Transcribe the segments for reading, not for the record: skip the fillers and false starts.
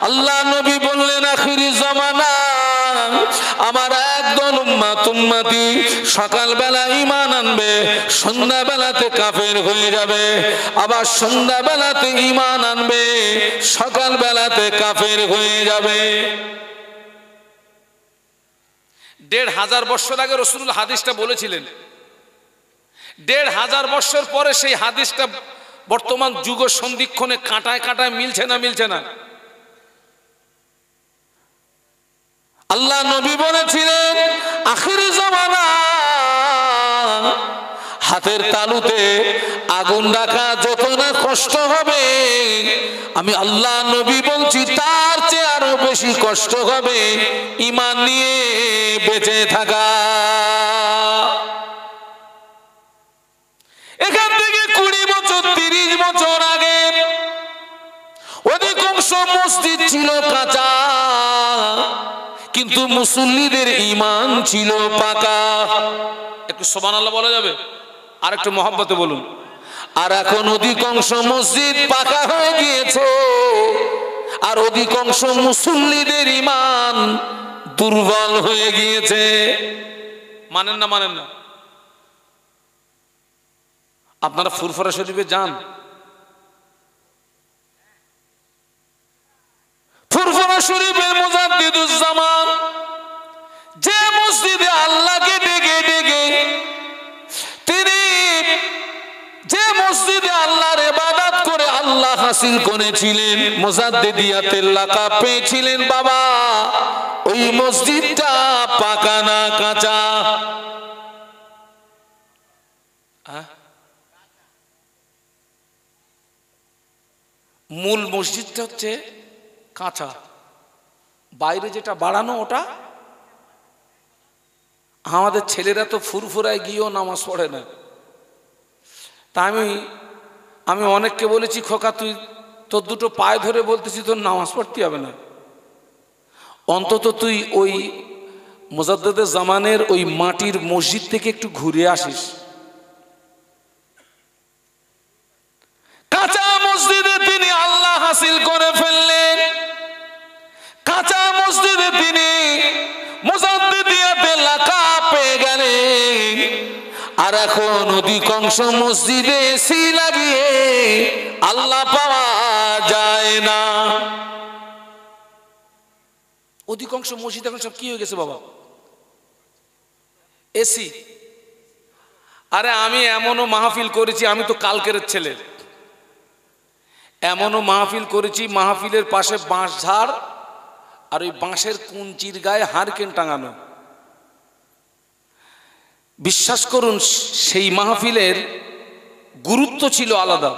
আল্লাহ নবী বললেন আখিরি জামানা আমার একদল উম্মতি সকালবেলা ঈমান আনবে, সন্ধ্যাবেলাতে কাফের হয়ে যাবে, আবার সন্ধ্যাবেলাতে ঈমান আনবে, সকালবেলাতে কাফের হয়ে যাবে। ১৫০০ বছর আগে রাসূলুল্লাহ হাদিসটা বলেছিলেন। ১৫০০ বছর পরে সেই হাদিসটা বর্তমান যুগ সন্ধিক্ষণে কাঁটায় কাঁটায় মিলছে না মিলছে না। আল্লাহ নবী বলেছিলেন আখিরি জামানা হাতের তালুতে আগুন রাখা যত না কষ্ট হবে, আমি আল্লাহ নবী বলছি তার চেয়ে আরো বেশি কষ্ট হবে ঈমান নিয়ে বেঁচে থাকা। এখান থেকে ২০ বছর ৩০ বছর আগে অধিকাংশ মসজিদ ছিল কাঁচা, কিন্তু মুসল্লিদের ঈমান ছিল পাকা। একটু সুবহানাল্লাহ বলা যাবে? আর একটু মহব্বতে বলুন। আর এখন অধিকাংশ মসজিদ পাকা হয়ে গিয়েছে, আর অধিকাংশ মুসল্লিদের ঈমান দুর্বল হয়ে গিয়েছে। মানেন না মানেন না? আপনারা ফুরফুরা শরীফে যান, ফুরফুরা শরীফে মুজাদ্দিদুজ্জামান যে মসজিদে আল্লাহকে ডেকে ডেকে তিনি যে মসজিদে আল্লাহর ইবাদত করে আল্লাহ হাসিল করেছিলেন, মুজাদ্দিদিয়াতের লাকাব পেয়েছিলেন, বাবা ওই মসজিদটা পাকা না কাঁচা? মূল মসজিদটা হচ্ছে কাঁচা, বাইরে যেটা বাড়ানো ওটা। আমাদের ছেলেরা তো ফুরফুরায় গিয়েও নামাজ পড়ে না। তা আমি অনেককে বলেছি খোকা তুই তোর দুটো পায়ে ধরে বলতেছি তোর নামাজ পড়তে হবে না, অন্তত তুই ওই মুজাদ্দিদে জামানের ওই মাটির মসজিদ থেকে একটু ঘুরে আসিস। কাঁচা মসজিদে তিনি আল্লাহ হাসিল করে ফেললেন, কাঁচা মসজিদে তিনি মুজাদ্দিদিয়াতের লাকাব পেয়ে গেলেন। আর এখন অধিকাংশ মসজিদে এসি লাগিয়ে আল্লাহ পাওয়া যায় না। অধিকাংশ মসজিদ এখন সব কি হয়ে গেছে বাবা? এসি। আরে আমি এমনও মাহফিল করেছি, আমি তো কালকের ছেলে, এমনও মাহফিল করেছি মাহফিলের পাশে বাঁশ ঝাড় আর ওই বাঁশের কুঞ্চির গায়ে হারকেন টাঙানো। বিশ্বাস করুন সেই মাহফিলের গুরুত্ব ছিল আলাদা।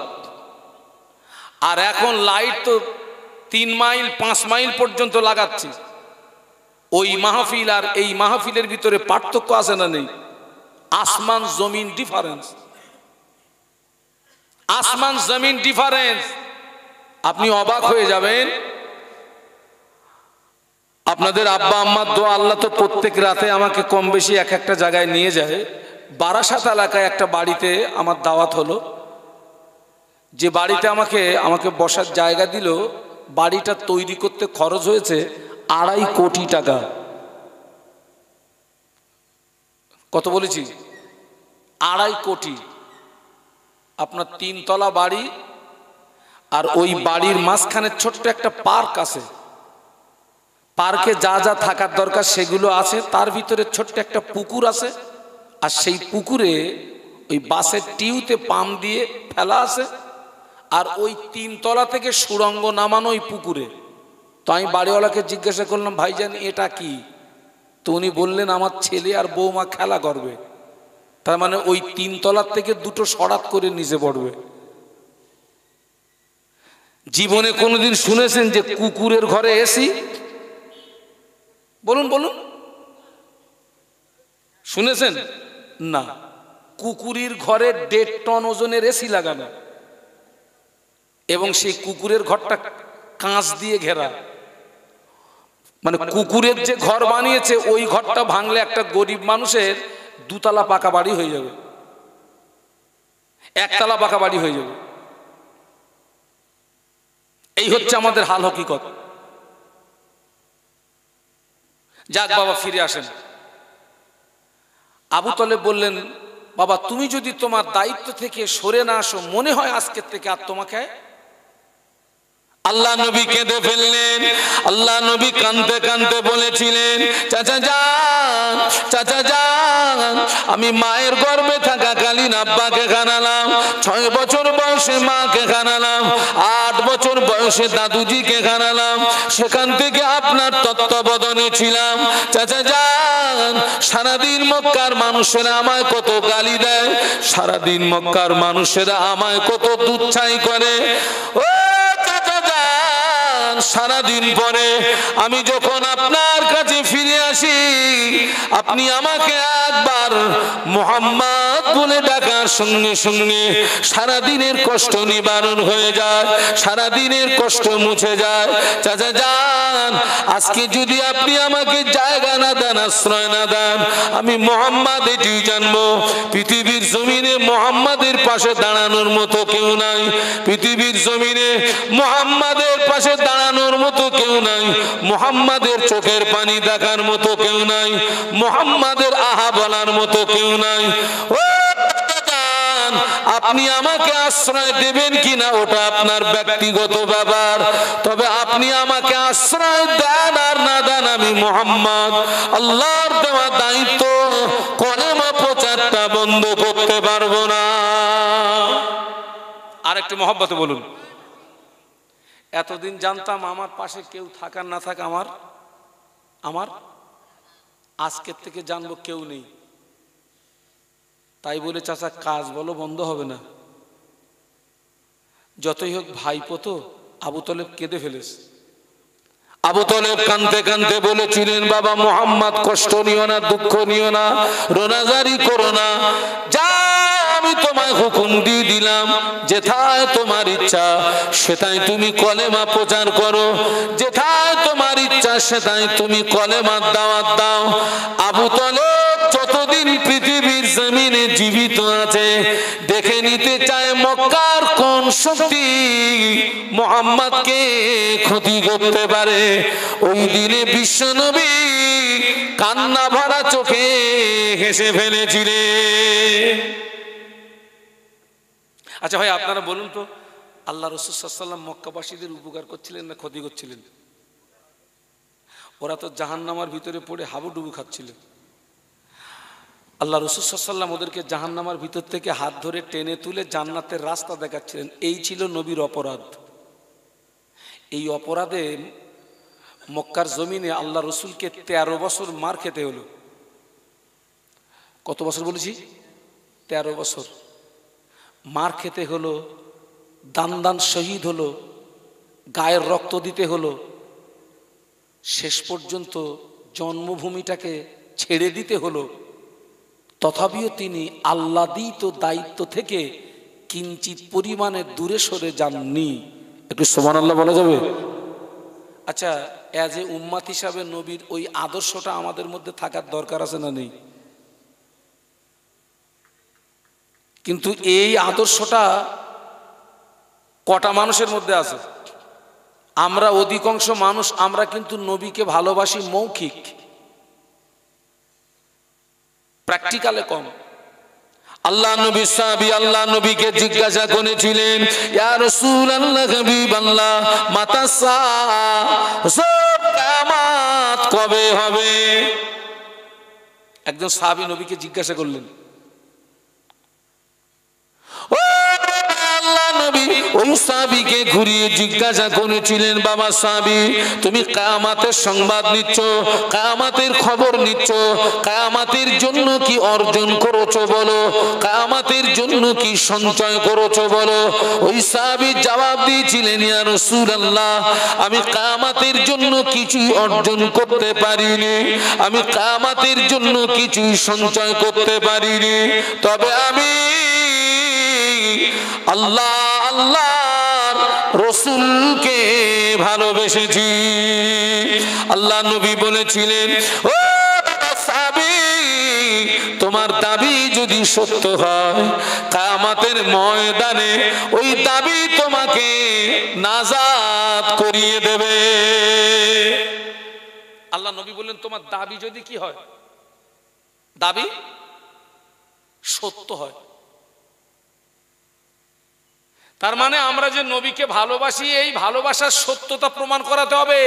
আর এখন লাইট তো 3 মাইল 5 মাইল পর্যন্ত লাগাচ্ছি। ওই মাহফিল আর এই মাহফিলের ভিতরে পার্থক্য আছে না নেই? আসমান জমিন ডিফারেন্স, আসমান জমিন ডিফারেন্স। আপনি অবাক হয়ে যাবেন। আপনাদের আব্বা আম্মার দোয়া, আল্লাহ তো প্রত্যেক রাতে আমাকে কম বেশি এক একটা জায়গায় নিয়ে যায়। বারাসাত এলাকায় একটা বাড়িতে আমার দাওয়াত হলো, যে বাড়িতে আমাকে বসার জায়গা দিল, বাড়িটা তৈরি করতে খরচ হয়েছে 2.5 কোটি টাকা। কত বলেছি? 2.5 কোটি। আপনার 3 তলা বাড়ি, আর ওই বাড়ির মাঝখানে ছোট্ট একটা পার্ক আছে। পার্কে যা যা থাকার দরকার সেগুলো আছে, তার ভিতরে ছোট্ট একটা পুকুর আছে, আর সেই পুকুরে ওই বাসের টিউতে পাম্প দিয়ে ফেলা আছে, আর ওই 3 তলা থেকে সুড়ঙ্গ নামানো ওই পুকুরে। তো আমি বাড়িওয়ালাকে জিজ্ঞাসা করলাম ভাইজান এটা কি? তো উনি বললেন আমার ছেলে আর বৌমা খেলা করবে। তার মানে ওই 3 তলার থেকে 2টো সরাত করে নিচে পড়বে। জীবনে কোনোদিন শুনেছেন যে কুকুরের ঘরে এসি? বলুন বলুন, শুনেছেন? না। কুকুরের ঘরে 1.5 টন ওজনের এসি লাগানো, এবং সেই কুকুরের ঘরটা কাঁচ দিয়ে ঘেরা। মানে কুকুরের যে ঘর বানিয়েছে ওই ঘরটা ভাঙলে একটা গরিব মানুষের 2 তলা পাকা বাড়ি হয়ে যাবে, 1 তলা পাকা বাড়ি হয়ে যাবে। এই হচ্ছে আমাদের হাল হকিকত। যাক বাবা ফিরে আসেন। আবু তলেব বললেন, বাবা তুমি যদি তোমার দায়িত্ব থেকে সরে না আসো, মনে হয় আজকের থেকে আর তোমাকে। আল্লাহ নবী কেঁদে ফেললেন। আল্লাহ নবী কাঁদতে কাঁদতে বলেছিলেন, চাচা যান, চাচা যান, আমি মায়ের গর্ভে থাকাকালীন আব্বাকে খানালাম, 6 বছর বয়সে মাকে খানালাম, 8 বছর বয়সে দাদুজিকে খানালাম, সেখান থেকে আপনার তত্ত্বাবধানে ছিলাম। চাচা যান, সারাদিন মক্কার মানুষেরা আমায় কত গালি দেয়, সারাদিন মক্কার মানুষেরা আমায় কত তুচ্ছাই করে। ও সারাদিন পরে আমি যখন আপনার কাছে ফিরে আসি, আপনি আমাকে একবার মুহাম্মদ বলে ডাকার সঙ্গে সঙ্গে সারাদিনের কষ্ট নিবারণ হয়ে যায়, সারাদিনের কষ্ট মুছে যায়। চাচা যান, আজকে যদি আপনি আমাকে জায়গা না দেন, আশ্রয় না দেন, আমি মুহাম্মদ এটি জানবো, পৃথিবীর জমিনে মুহাম্মাদের পাশে দাঁড়ানোর মতো কেউ নাই, পৃথিবীর জমিনে মুহাম্মাদের পাশে দাঁড়ানোর মতো কেউ নাই, মুহাম্মাদের চোখের পানি দেখার মতো কেউ নাই, মুহাম্মাদের আহা বলার মতো কেউ নাই। ও আপনি আমাকে আশ্রয় দেবেন কিনা ওটা আপনার ব্যক্তিগত ব্যাপার, তবে আপনি আমাকে আশ্রয় দেন আর না দেন, আমি মুহাম্মদ আল্লাহর দেওয়া দায়িত্ব কলেমা প্রচারটা বন্ধ করতে পারবো না। আর একটু মহব্বতে বলুন। এতদিন জানতাম আমার পাশে কেউ থাকার না থাকা আমার আজকের থেকে জানবো কেউ নেই। তাই বলে চাচা কাজ বলো বন্ধ হবে না। যতই হোক ভাইপো তো। আবু তলেব কেঁদে ফেলেছে। আবু তলেব কাঁদতে কাঁদতে বলেছিলেন, বাবা মুহাম্মদ কষ্ট নিও না, দুঃখ নিও না, রোনাজারি করো না, যা আমি তোমায় হুকুম দিয়ে দিলাম, যেথায় তোমার ইচ্ছা সেটাই তুমি কলেমা প্রচার করো, যেথায় তোমার ইচ্ছা সেটাই তুমি কলেমার দাওয়াত দাও। আবু তলেব যতদিন পৃথিবীর জমিনে জীবিত আছে দেখে নিতে চায় মক্কার কোন শক্তি মুহাম্মদকে ক্ষতি করতে পারে। ওই দিনে বিশ্বনবী কান্না ভরা চোখে হেসে ফেলেছিলেন। আচ্ছা ভাই আপনারা বলুন তো, আল্লাহ রাসূল সাল্লাল্লাহু আলাইহি ওয়াসাল্লাম মক্কাবাসীদের উপকার করছিলেন না ক্ষতি করছিলেন? ওরা তো জাহান্নামের ভিতরে পড়ে হাবুডুবু খাচ্ছিলেন। আল্লাহ রাসূল সাল্লাল্লাহু আলাইহি ওয়াসাল্লাম ওদেরকে জাহান্নামের ভিতর থেকে হাত ধরে টেনে তুলে জান্নাতের রাস্তা দেখাচ্ছিলেন। এই ছিল নবীর অপরাধ। এই অপরাধে মক্কার জমিনে আল্লাহ রসুলকে 13 বছর মার খেতে হলো। কত বছর বলেছি? 13 বছর মার খেতে হলো, দান দান শহীদ হলো, গায়ের রক্ত দিতে হলো, শেষ পর্যন্ত জন্মভূমিটাকে ছেড়ে দিতে হলো। তথাপিও তিনি আল্লাহদিত দায়িত্ব থেকে কিঞ্চিত পরিমাণে দূরে সরে যাননি। একটু সুবহানাল্লাহ বলা যাবে? আচ্ছা, এজ এ উম্মাত হিসাবে নবীর ওই আদর্শটা আমাদের মধ্যে থাকার দরকার আছে না নেই? কিন্তু এই আদর্শটা কটা মানুষের মধ্যে আছে? আমরা অধিকাংশ মানুষ আমরা কিন্তু নবীকে ভালোবাসি মৌখিক, প্র্যাকটিক্যালে কম। আল্লাহ নবী সাহাবী আল্লাহ নবীকে জিজ্ঞাসা করেছিলেন, ইয়া রাসূলুল্লাহ হাবিবাল্লাহ মাতা কিয়ামত কবে হবে? একজন সাহাবী নবীকে জিজ্ঞাসা করলেন। ও আল্লাহ নবী ওই সাহাবীকে ঘুরিয়ে জিজ্ঞাসা করেছিলেন, বাবা সাহাবী তুমি কিয়ামতের সংবাদ নিচ্ছ, কিয়ামতের খবর নিচ্ছ, কিয়ামতের জন্য কি অর্জন করেছো বলো, কিয়ামতের জন্য কি সঞ্চয় করেছো বলো। ওই সাহাবী জবাব দিয়েছিলেন, ইয়া রাসূলুল্লাহ আমি কিয়ামতের জন্য কিছুই অর্জন করতে পারিনি, আমি কিয়ামতের জন্য কিছুই সঞ্চয় করতে পারিনি, তবে আমি আল্লাহ আল্লাহর রাসূলকে ভালোবেসেছি। আল্লাহ নবী বলেছিলেন, ও সাহাবী তোমার দাবি যদি সত্য হয় কিয়ামতের ময়দানে ওই দাবি তোমাকে নাজাত করিয়ে দেবে। আল্লাহ নবী বললেন তোমার দাবি যদি কি হয়, দাবি সত্য হয়। তার মানে আমরা যে নবীকে ভালোবাসি, এই ভালোবাসার সত্যতা প্রমাণ করাতে হবে।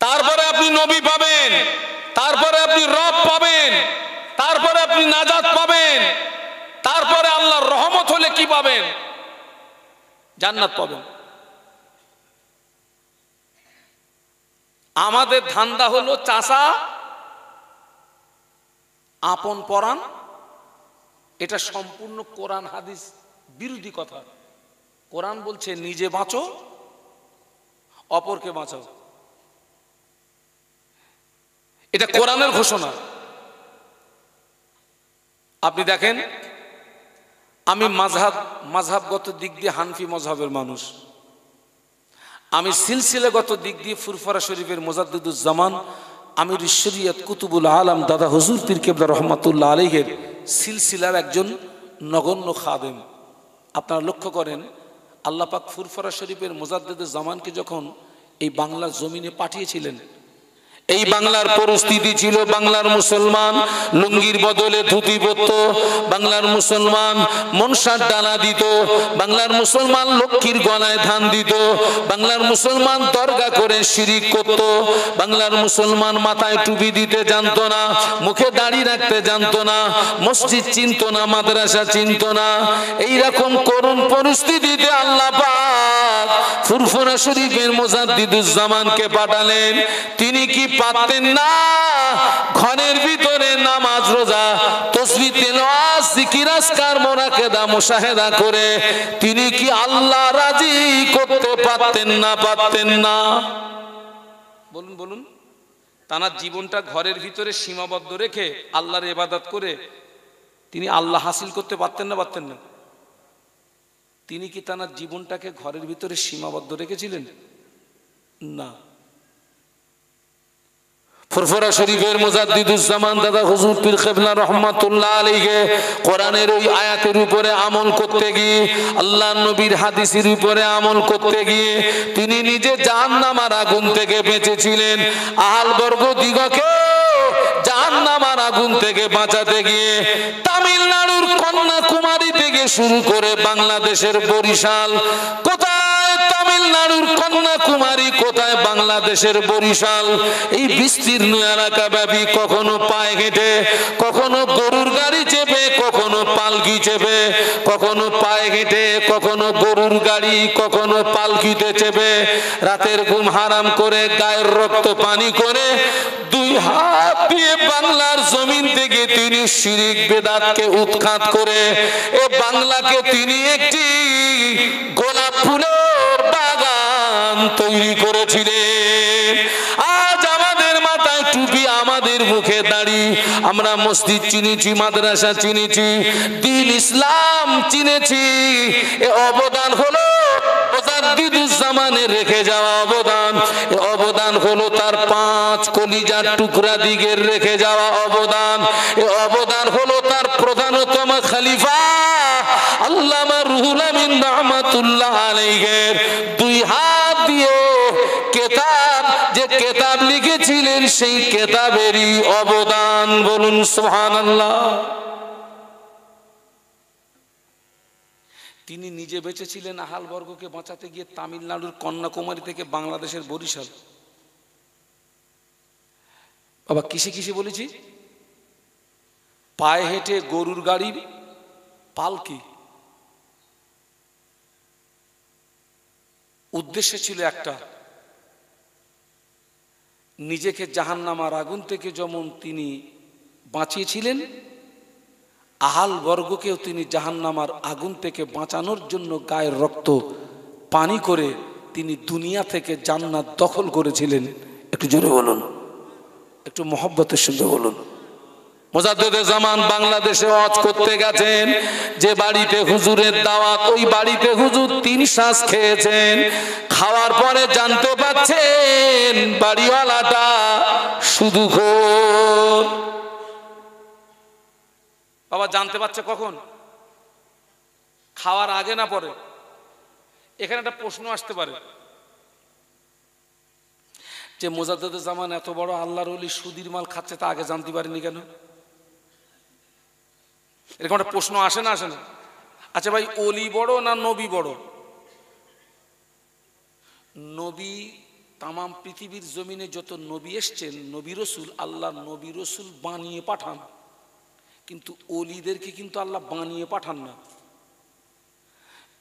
তারপরে আপনি নবী পাবেন, তারপরে আপনি রব পাবেন, তারপরে আপনি নাজাত পাবেন, তারপরে আল্লাহর রহমত হলে কি পাবেন? জান্নাত পাবেন। আমাদের ধান্দা হলো চাচা আপন পরাণ, এটা সম্পূর্ণ কোরআন হাদিস বিরোধী কথা। কোরআন বলছে নিজে বাঁচো, অপরকে বাঁচাও। এটা কোরআনের ঘোষণা। আপনি দেখেন, আমি মাযহাবগত দিক দিয়ে হানফি মযহাবের মানুষ, আমি সিলসিলাগত দিক দিয়ে ফুরফুরা শরীফের মুজাদ্দিদুজ্জামান আমির শরিয়ত কুতুবুল আলম দাদা হুজুর পীর কেবলা রহমাতুল্লাহ আলাইহির সিলসিলার একজন নগণ্য খাদেম। আপনারা লক্ষ্য করেন, আল্লাহ পাক ফুরফুরা শরীফের মুজাদ্দিদুজ্জামানকে যখন এই বাংলার জমিনে পাঠিয়েছিলেন, এই বাংলার পরিস্থিতি ছিল বাংলার মুসলমান লুঙ্গির বদলে ধুতি পরত, বাংলার মুসলমান মনসার ডানা দিত, বাংলার মুসলমান লক্ষ্মীর গলায় ধান দিত, বাংলার মুসলমান দরগা করে শিরিক করত, বাংলার মুসলমান মাথায় টুপি দিতে জানতো না, মুখে দাড়ি রাখতে জানতো না, মসজিদ চিনতো না, মাদ্রাসা চিনতো না। এইরকম করুণ পরিস্থিতিতে আল্লাহ পাক ফুরফুরা শরীফের মুজাদ্দিদুজ্জামানকে পাঠালেন। তিনি কি পারতেন না ঘরের ভিতরে নামাজ রোজা তাসবিহ তিলাওয়াত জিকির আজকার মুরাকাবা মুশাহাদা করে তিনি কি আল্লাহ রাজি করতে পারতেন না? পারতেন না? বলুন বলুন। তার জীবনটা ঘরের ভিতরে সীমাবদ্ধ রেখে আল্লাহর ইবাদত করে তিনি আল্লাহ হাসিল করতে পারতেন না? পারতেন না? তিনি কি তার জীবনটাকে ঘরের ভিতরে সীমাবদ্ধ রেখেছিলেন? না। ফুরফুরা শরীফের মুজাদ্দিদুজ্জামান দাদা হুজুর পীর কেবলা রহমাতুল্লাহ আলাইহি কোরআনের ওই আয়াতের উপরে আমল করতে গিয়ে, আল্লাহর নবীর হাদিসের উপরে আমল করতে গিয়ে তিনি নিজে জাহান্নামের আগুন থেকে বেঁচেছিলেন। আহল বর্গ দিগকে জাহান্নামের আগুন থেকে বাঁচাতে গিয়ে তামিলনাড়ুর কন্যাকুমারী থেকে শুরু করে বাংলাদেশের বরিশাল, কোথায় তামিলনাড়ুর কন্যাকুমারী, কোথায় বাংলাদেশের বরিশাল, এই বিস্তীর্ণ এলাকা ব্যাপী কখনো পায়ে হেঁটে, কখনো গরুর গাড়ি চেপে, কখনো পালকি চেপে, কখনো পায়ে হেঁটে, কখনো গরুর গাড়ি, কখনো পালকিতে চেপে রাতের ঘুম হারাম করে গায়ের রক্ত পানি করে দুই হাত দিয়ে বাংলার জমিন থেকে তিনি শিরিক বেদাতকে উৎখাত করে এ বাংলাকে তিনি একটি গোলাপ ফুলের বাগান তৈরি করেছিলেন। আজ আমাদের মাথায় টুপি, আমাদের মুখে দাড়ি, আমরা মসজিদ চিনেছি, মাদ্রাসা চিনেছি, দ্বীন ইসলাম চিনেছি। এ অবদান হলো মুজাদ্দিদুজ্জামানের রেখে যাওয়া অবদান। এ অবদান হলো তার 5 কলিজার টুকরা দিগের রেখে যাওয়া অবদান। এ অবদান হলো তার প্রধানতম খলিফা আল্লামা রুহুল আমিন রহমাতুল্লাহ আলাইহির 2 হাত দিয়ে কিতাব, যে কিতাব লিখেছিলেন সেই কিতাবেরই অবদান। বলুন সুবহানাল্লাহ। তিনি নিজে বেঁচেছিলেন আহাল বর্গকে বাঁচাতে গিয়ে তামিলনাড়ুর কন্যাকুমারী থেকে বাংলাদেশের বরিশাল। বাবা কিসে কিসে বলেছি? পায়ে হেঁটে, গরুর গাড়ি, পালকি। উদ্দেশ্য ছিল একটা, নিজেকে জাহান্নামের আগুন থেকে যেমন তিনি বাঁচিয়েছিলেন, আহাল বর্গকেও তিনি জাহান্নামের আগুন থেকে বাঁচানোর জন্য গায়ের রক্ত পানি করে তিনি দুনিয়া থেকে জান্নাত দখল করেছিলেন। একটু জোরে বলুন, একটু মহব্বতের সঙ্গে বলুন। মুজাদ্দিদে জামান বাংলাদেশে ওয়াজ করতে গেছেন, যে বাড়িতে হুজুরের দাওয়াত, ওই বাড়িতে হুজুর 3 শ্বাস খেয়েছেন। খাওয়ার পরে জানতে পাচ্ছেন বাড়িওয়ালাটা শুধু খোর। বাবা জানতে পারছে কখন? খাওয়ার আগে না পরে? এখানে একটা প্রশ্ন আসতে পারে, যে মোজাদ্দেদে জামান এত বড় আল্লাহর ওলি সুদির মাল খাচ্ছে তা আগে জানতে পারেনি কেন? এরকম একটা প্রশ্ন আসে না, আসে না? আচ্ছা ভাই, ওলি বড় না নবী বড়? নবী, তামাম পৃথিবীর জমিনে যত নবী এসছেন, নবী রসুল, আল্লাহ নবী রসুল বানিয়ে পাঠান, কিন্তু অলিদেরকে কিন্তু আল্লাহ বানিয়ে পাঠান না।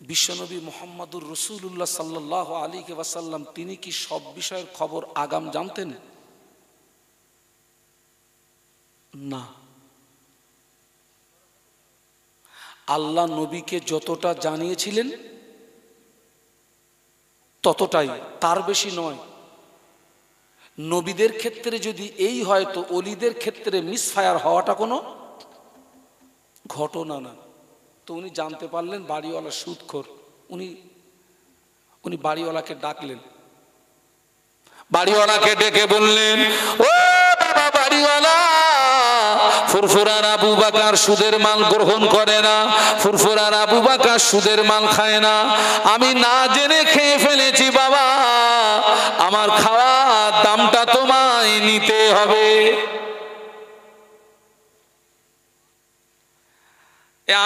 বিশ্বনবী মুহাম্মদুর রাসূলুল্লাহ সাল্লাল্লাহু আলাইহি ওয়াসাল্লাম তিনি কি সব বিষয়ের খবর আগাম জানতেন? না। আল্লাহ নবীকে যতটা জানিয়েছিলেন ততটাই, তার বেশি নয়। নবীদের ক্ষেত্রে যদি এই হয় তো অলিদের ক্ষেত্রে মিসফায়ার হওয়াটা কোনো ঘটনা না। তো উনি জানতে পারলেন বাড়িওয়ালা সুদখোর, উনি বাড়িওয়ালাকে ডাকলেন, বাড়িওয়ালাকে ডেকে বললেন, ও বাবা বাড়িওয়ালা, ফুরফুরার আবু বকর সুদের মাল গ্রহণ করে না, ফুরফুরার আবু বকর সুদের মাল খায় না, আমি না জেনে খেয়ে ফেলেছি বাবা, আমার খাওয়ার দামটা তোমায় নিতে হবে।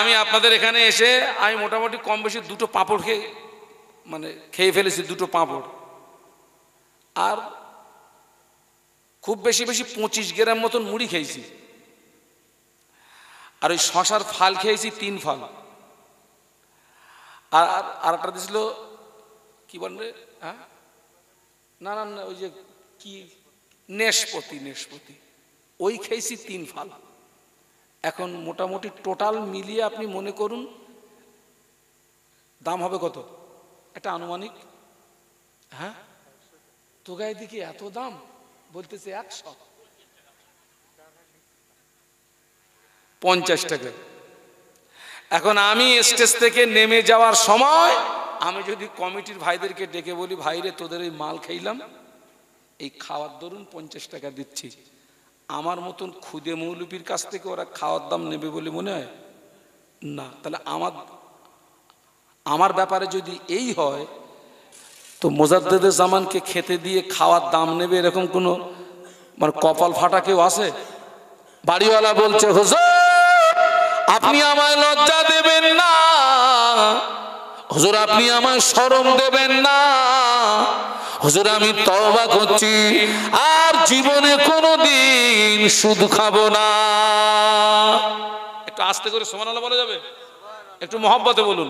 আমি আপনাদের এখানে এসে আমি মোটামুটি কম বেশি দুটো পাঁপড় খেয়ে ফেলেছি, দুটো পাঁপড়, আর খুব বেশি 25 গ্রাম মতন মুড়ি খেয়েছি, আর ওই শশার ফাল খেয়েছি 3 ফাল, আর একটা দিছিল কি বলবে, হ্যাঁ না না না, ওই যে কি নেশপতি, ওই খেয়েছি 3 ফাল। এখন মোটামুটি টোটাল মিলিয়ে আপনি মনে করুন দাম হবে কত, একটা আনুমানিক। হ্যাঁ, তো গায়ে দেখি এত দাম, বলতেছে 150 টাকা। এখন আমি স্টেজ থেকে নেমে যাওয়ার সময় আমি যদি কমিটির ভাইদেরকে ডেকে বলি, ভাইরে তোদের এই মাল খাইলাম, এই খাওয়ার দরুন 50 টাকা দিচ্ছি, আমার মতন খুদে মৌলবীর কাছ থেকে ওরা খাওয়ার দাম নেবে বলে মনে হয় না। তাহলে আমার ব্যাপারে যদি এই হয় তো মোজাদ্দেদে জামানকে খেতে দিয়ে খাওয়ার দাম নেবে এরকম কোনো কপাল ফাটা কেউ আছে? বাড়িওয়ালা বলছে, হুজুর আপনি আমায় লজ্জা দেবেন না, হুজুর আপনি আমায় শরম দেবেন না, হুজুর আমি তওবা করছি, আর জীবনে কোনোদিন সুদ খাবো না। একটু আস্তে করে সুবহানাল্লাহ বলা যাবে? একটু মহব্বতে বলুন।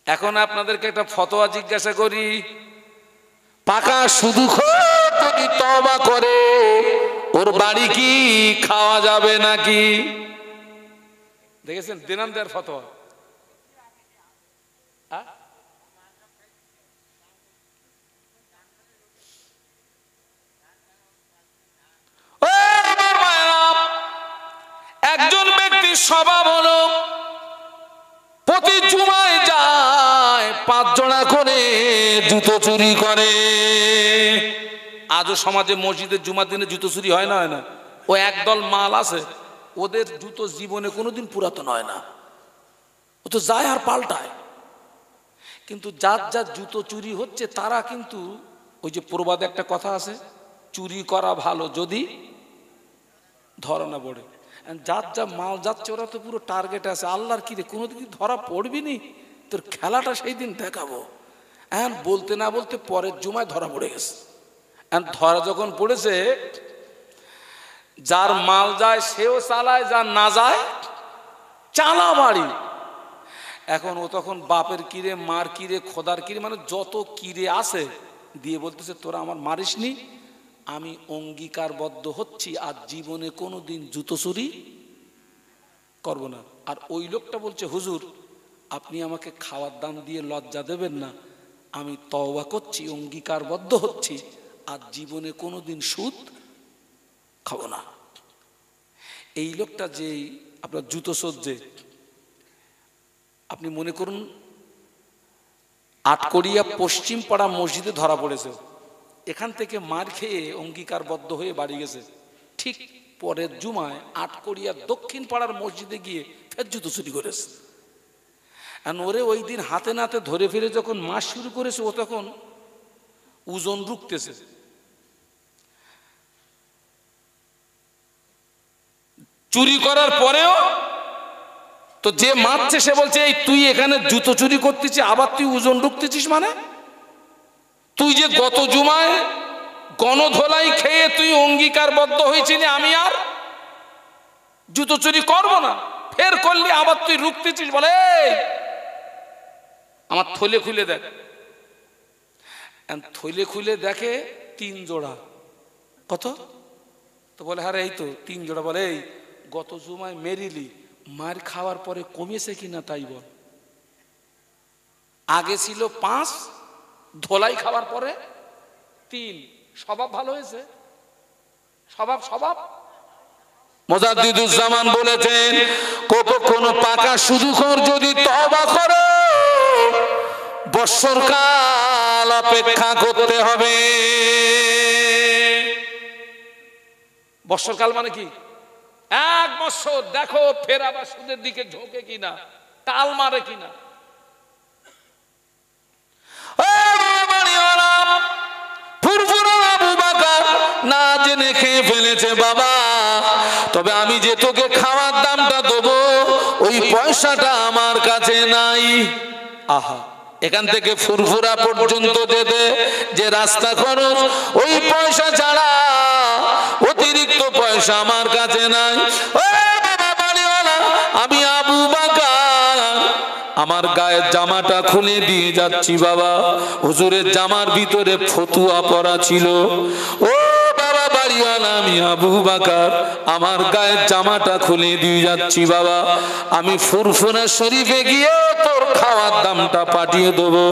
এখন আপনাদেরকে একটা ফতোয়া জিজ্ঞাসা করি, পাকা সুদখোর যদি তওবা করে ওর বাড়ি কি খাওয়া যাবে নাকি? দেখেছেন দিনাম দেয়ার ফতোয়া। একজন ব্যক্তির স্বভাব হলো প্রতি জুমায় যায় 5 জোড়া করে জুতো চুরি করে। আজও সমাজে মসজিদের জুমার দিনে জুতো চুরি হয় না? হয় না? ও একদল মাল আছে, ওদের জুতো জীবনে কোনোদিন পুরাতন হয় না, ও তো যায় আর পাল্টায়। কিন্তু যার যার জুতো চুরি হচ্ছে তারা কিন্তু ওই যে প্রবাদে একটা কথা আছে, চুরি করা ভালো যদি ধরা না পড়ে। যার যা মাল যাচ্ছে ওরা তো পুরো টার্গেট আছে, আল্লাহর কি রে কোনোদিন ধরা পড়বি নি, তোর খেলাটা সেই দিন দেখাবো। এখন বলতে না বলতে পরের জুমায় ধরা পড়ে গেছে। এখন ধরা যখন পড়েছে, যার মাল যায় সেও চালায়, যার না যায় চালা বাড়ি। এখন ও তখন বাপের কিরে, মার কিরে, খোদার কিরে, মানে যত কিরে আছে দিয়ে বলতেছে, তোরা আমার মারিসনি, আমি অঙ্গীকারবদ্ধ হচ্ছি আর জীবনে কোনোদিন জুতো চুরি করব না। আর ওই লোকটা বলছে, হুজুর আপনি আমাকে খাওয়ার দাম দিয়ে লজ্জা দেবেন না, আমি তওবা করছি, অঙ্গীকারবদ্ধ হচ্ছি আর জীবনে কোনোদিন সুদ খাবো না। এই লোকটা যে আপনার জুতো সজ্জে, আপনি মনে করুন আটকড়িয়া পশ্চিম পাড়া মসজিদে ধরা পড়েছে, এখান থেকে মার খেয়ে অঙ্গীকারবদ্ধ হয়ে বাড়ি গেছে, ঠিক পরের জুমায় আটকড়িয়া দক্ষিণ পাড়ার মসজিদে গিয়ে ফের জুতো চুরি করেছে। আর ওরে ওই দিন হাতে নাতে ধরে ফিরে যখন মাস শুরু করেছে, ও তখন ওজন রুখতেছে। চুরি করার পরেও তো যে মারছে সে বলছে এই তুই এখানে জুতো চুরি করতেছিস আবার তুই ওজন রুখতেছিস, মানে তুই যে গত জুমায় গণধোলাই খেয়ে তুই অঙ্গীকারবদ্ধ হয়েছিলি আমি আর জুতো চুরি করবো না, ফের করলি আবার তুই রুখতেছিস। বলে আমার থলে খুলে দেখ। থলে খুলে দেখে 3 জোড়া। কত? তো বলে হ্যাঁ এই তো 3 জোড়া। বলে এই গত জুমায় মেরিলি, মার খাওয়ার পরে কমেছে কিনা তাই বল। আগে ছিল 5, ধোলাই খাওয়ার পরে 3। স্বভাব ভালো হয়েছে? স্বভাব মুজাদ্দিদুজ্জামান বলেছেন কোন পাকা সুদখোর যদি তওবা করে বৎসরকাল অপেক্ষা করতে হবে। বৎসরকাল মানে কি? 1 বছর দেখো ফের আবার সুদের দিকে ঝোঁকে কিনা, টাল মারে কিনা। না জেনে খেয়ে ফেলেছে বাবা, তবে আমি যে তোকে খাওয়ার দামটা দেবো ওই পয়সাটা আমার কাছে নাই। আহা, এখান থেকে ফুরফুরা পর্যন্ত যেতে যে রাস্তা খরচ ওই পয়সা ছাড়া অতিরিক্ত পয়সা আমার কাছে নাই। আমি আবু বকর আমার গায়ের জামাটা খুলে দিয়ে যাচ্ছি বাবা। হুজুরের জামার ভিতরে ফতুয়া পরা ছিল। ও বাবা বাড়িওয়ালা, আমি আবু বকর আমার গায়ের জামাটা খুলে দিয়ে যাচ্ছি বাবা। আমি ফুরফুরা শরীফে গিয়ে তোর খাওয়ার দামটা পাঠিয়ে দেবো।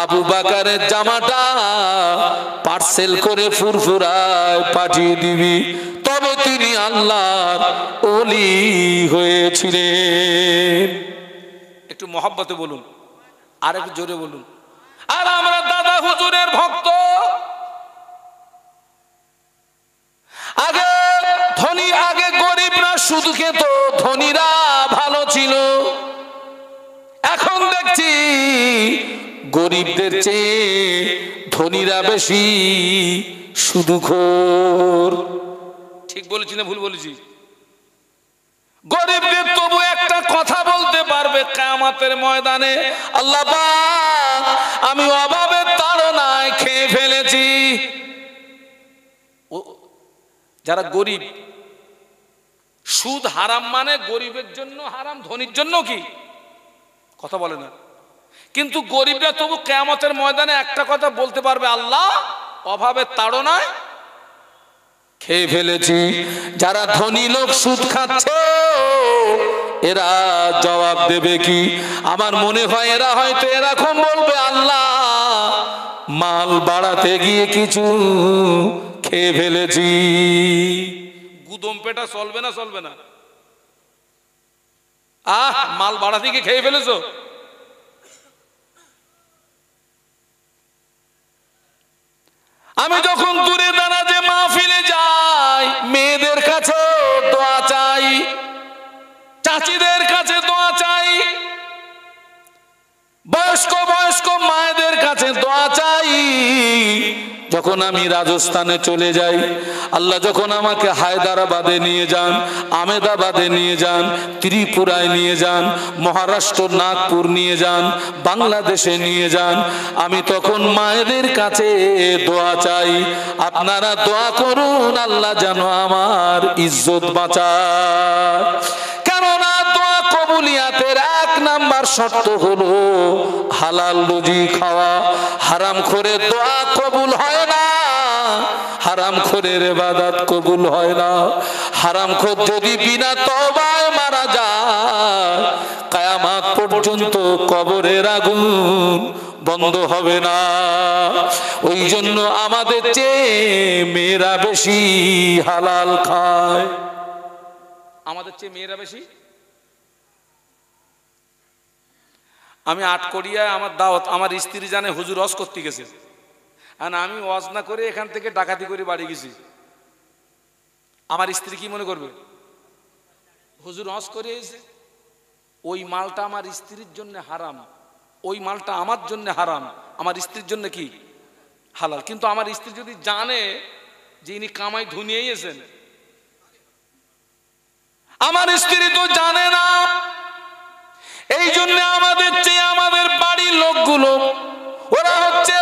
আবু বকরের জামাটা পার্সেল করে ফুরফুরায় পাঠিয়ে দিবি। তবে তিনি আল্লাহর ওলি হয়েছিলেন। একটু মহব্বতে বলুন, আর একটু জোরে বলুন। আর আমরা দাদা হুজুরের ভক্ত। আগে ধনী, আগে গরিবরা শুধু খেত, ধনীরা ভালো ছিল। এখন দেখছি গরিবদের চেয়ে ধনীরা বেশি সুদখোর। ঠিক বলেছি না ভুল বলেছি? গরিবদের তবু একটা কথা বলতে পারবে কিয়ামতের ময়দানে, আল্লাহ পাক আমি অভাবের তাড়নায় খেয়ে ফেলেছি। যারা গরিব, সুদ হারাম মানে গরিবের জন্য হারাম, ধনীর জন্য কি কথা বলে না। কিন্তু গরিবরা তবু কিয়ামতের ময়দানে একটা কথা বলতে পারবে, আল্লাহ অভাবের তাড়নায় খেয়ে ফেলেছি। যারা ধনী লোক সুদ খাচ্ছে এরা জবাব দেবে কি? আমার মনে হয় এরা হয়তো এরকম বলবে, আল্লাহ মাল বাড়াতে গিয়ে কিছু খেয়ে ফেলেছি। গুদম পেটা চলবে না, চলবে না। মাল বাড়াতে গিয়ে খেয়ে ফেলেছো। আমি যখন দূরে দাঁড়াতে মাহফিলে যাই, মেয়েদের কাছে দোয়া চাই, চাচিদের কাছে দোয়া চাই, বয়স্ক মায়েদের কাছে দোয়া চাই। যখন আমি রাজস্থানে চলে যাই, আল্লাহ যখন আমাকে হায়দ্রাবাদে নিয়ে যান, আহমেদাবাদে নিয়ে যান, ত্রিপুরায় নিয়ে যান, মহারাষ্ট্র নাগপুর নিয়ে যান, বাংলাদেশে নিয়ে যান, আমি তখন মায়েদের কাছে দোয়া চাই, আপনারা দোয়া করুন আল্লাহ যেন আমার ইজ্জত বাঁচায়। কেননা দোয়া কবুলিয়াতের 1 নাম্বার শর্ত হলো হালাল রুজি খাওয়া। হারাম করে দোয়া কবুল হয় না, হারাম খোরের ইবাদত কবুল হয় না। হারাম খোর যদি বিনা তওবায় মারা যায়, কিয়ামত পর্যন্ত কবরের আগুন বন্ধ হবে না। ওই জন্য আমাদের চেয়ে মেয়েরা বেশি হালাল খায়। আমাদের চেয়ে মেয়েরা বেশি। আমি আটকড়িয়ায় আমার দাওয়াত, আমার স্ত্রী জানে হুজুর ওয়াজ করতে গেছে, আর আমি ওয়াজ না করে এখান থেকে ডাকাতি করে বাড়ি গেছি। আমার স্ত্রী কি মনে করবে? হুজুর ওয়াজ করে এসে ওই মালটা আমার স্ত্রীর জন্য হারাম, ওই মালটা আমার জন্য হারাম, আমার স্ত্রীর জন্য কি হালাল। কিন্তু আমার স্ত্রী যদি জানে যে ইনি কামাই ধুনিয়েছেন, আমার স্ত্রী তো জানে না। এই জন্য আমাদের চেয়ে আমাদের বাড়ির লোকগুলো ওরা হচ্ছে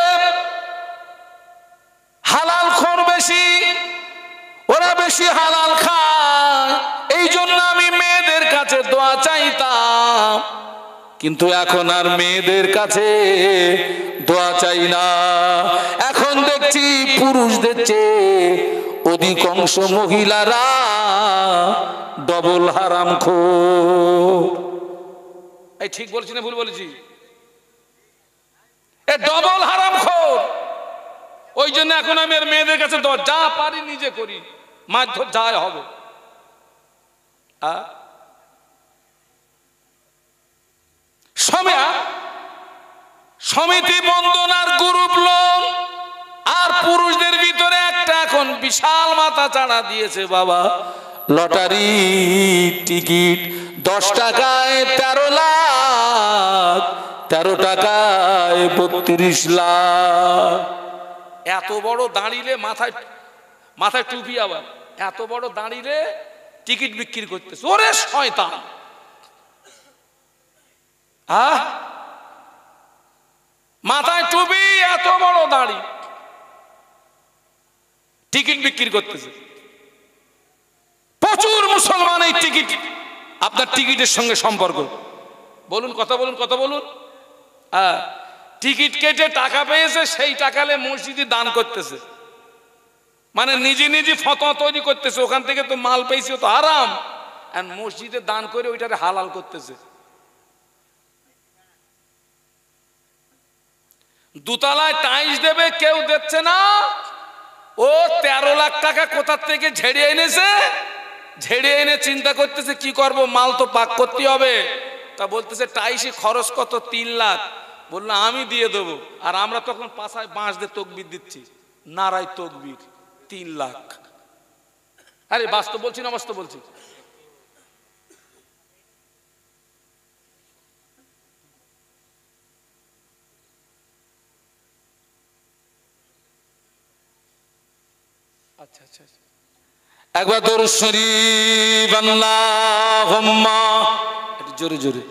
হালাল খোর বেশি, ওরা বেশি হালাল খায়। এই জন্য আমি মেয়েদের কাছে দোয়া চাইতাম, কিন্তু এখন আর মেয়েদের কাছে দোয়া চাই না। এখন দেখছি পুরুষদের চেয়ে অধিকাংশ মহিলারা ডবল হারামখোর। এই ঠিক বলছি না ভুল বলেছি? এ ডবল হারামখোর। ওই জন্য এখন আমি আর মেয়েদের কাছে দোয়া যা পারি নিজে করি, মারধর যায় হবে। সমিতি বন্দনার গ্রুপ লোন আর পুরুষদের ভিতরে একটা এখন বিশাল মাথা চাড়া দিয়েছে বাবা। লটারি টিকিট 10 টাকায় 13 লাখ, 13 টাকায় 32 লাখ। এত বড় দাঁড়িয়ে মাথায় মাথায় টুপি, আবার এত বড় দাঁড়িয়ে টিকিট বিক্রি করতেছে। ওরে শয়তান! মাথায় টুপি, এত বড় দাড়ি, টিকিট বিক্রি করতেছে। প্রচুর মুসলমান এই টিকিট, আপনার টিকিটের সঙ্গে সম্পর্ক। বলুন, কথা বলুন, কথা বলুন। টিকিট কেটে টাকা পেয়েছে, সেই টাকালে মসজিদে দান করতেছে, মানে নিজে নিজে ফতোয়া তৈরি করতেছে। ওখান থেকে তো মাল পেয়েছে, তো হারাম, আর মসজিদে দান করে ওইটারে হালাল করতেছে। দুতলায় টাইলস দেবে, কেউ দিচ্ছে না। ও 13 লাখ টাকা কোথার থেকে ঝেড়ে এনেছে, ঝেড়ে এনে চিন্তা করতেছে কি করব, মাল তো পাক করতে হবে। তা বলতেছে টাইলসে খরচ কত? 3 লাখ। বললো আমি দিয়ে দেবো। আর আমরা তখন পাশায় বাঁশ দিয়ে তকবির দিচ্ছি, নারায় তকবির, 3 লাখ। আরে বাস্তব বলছি না বাস্তব বলছি? আচ্ছা আচ্ছা, একবার দরুদ শরীফ আল্লাহুম্মা, একটু জোরে জোরে,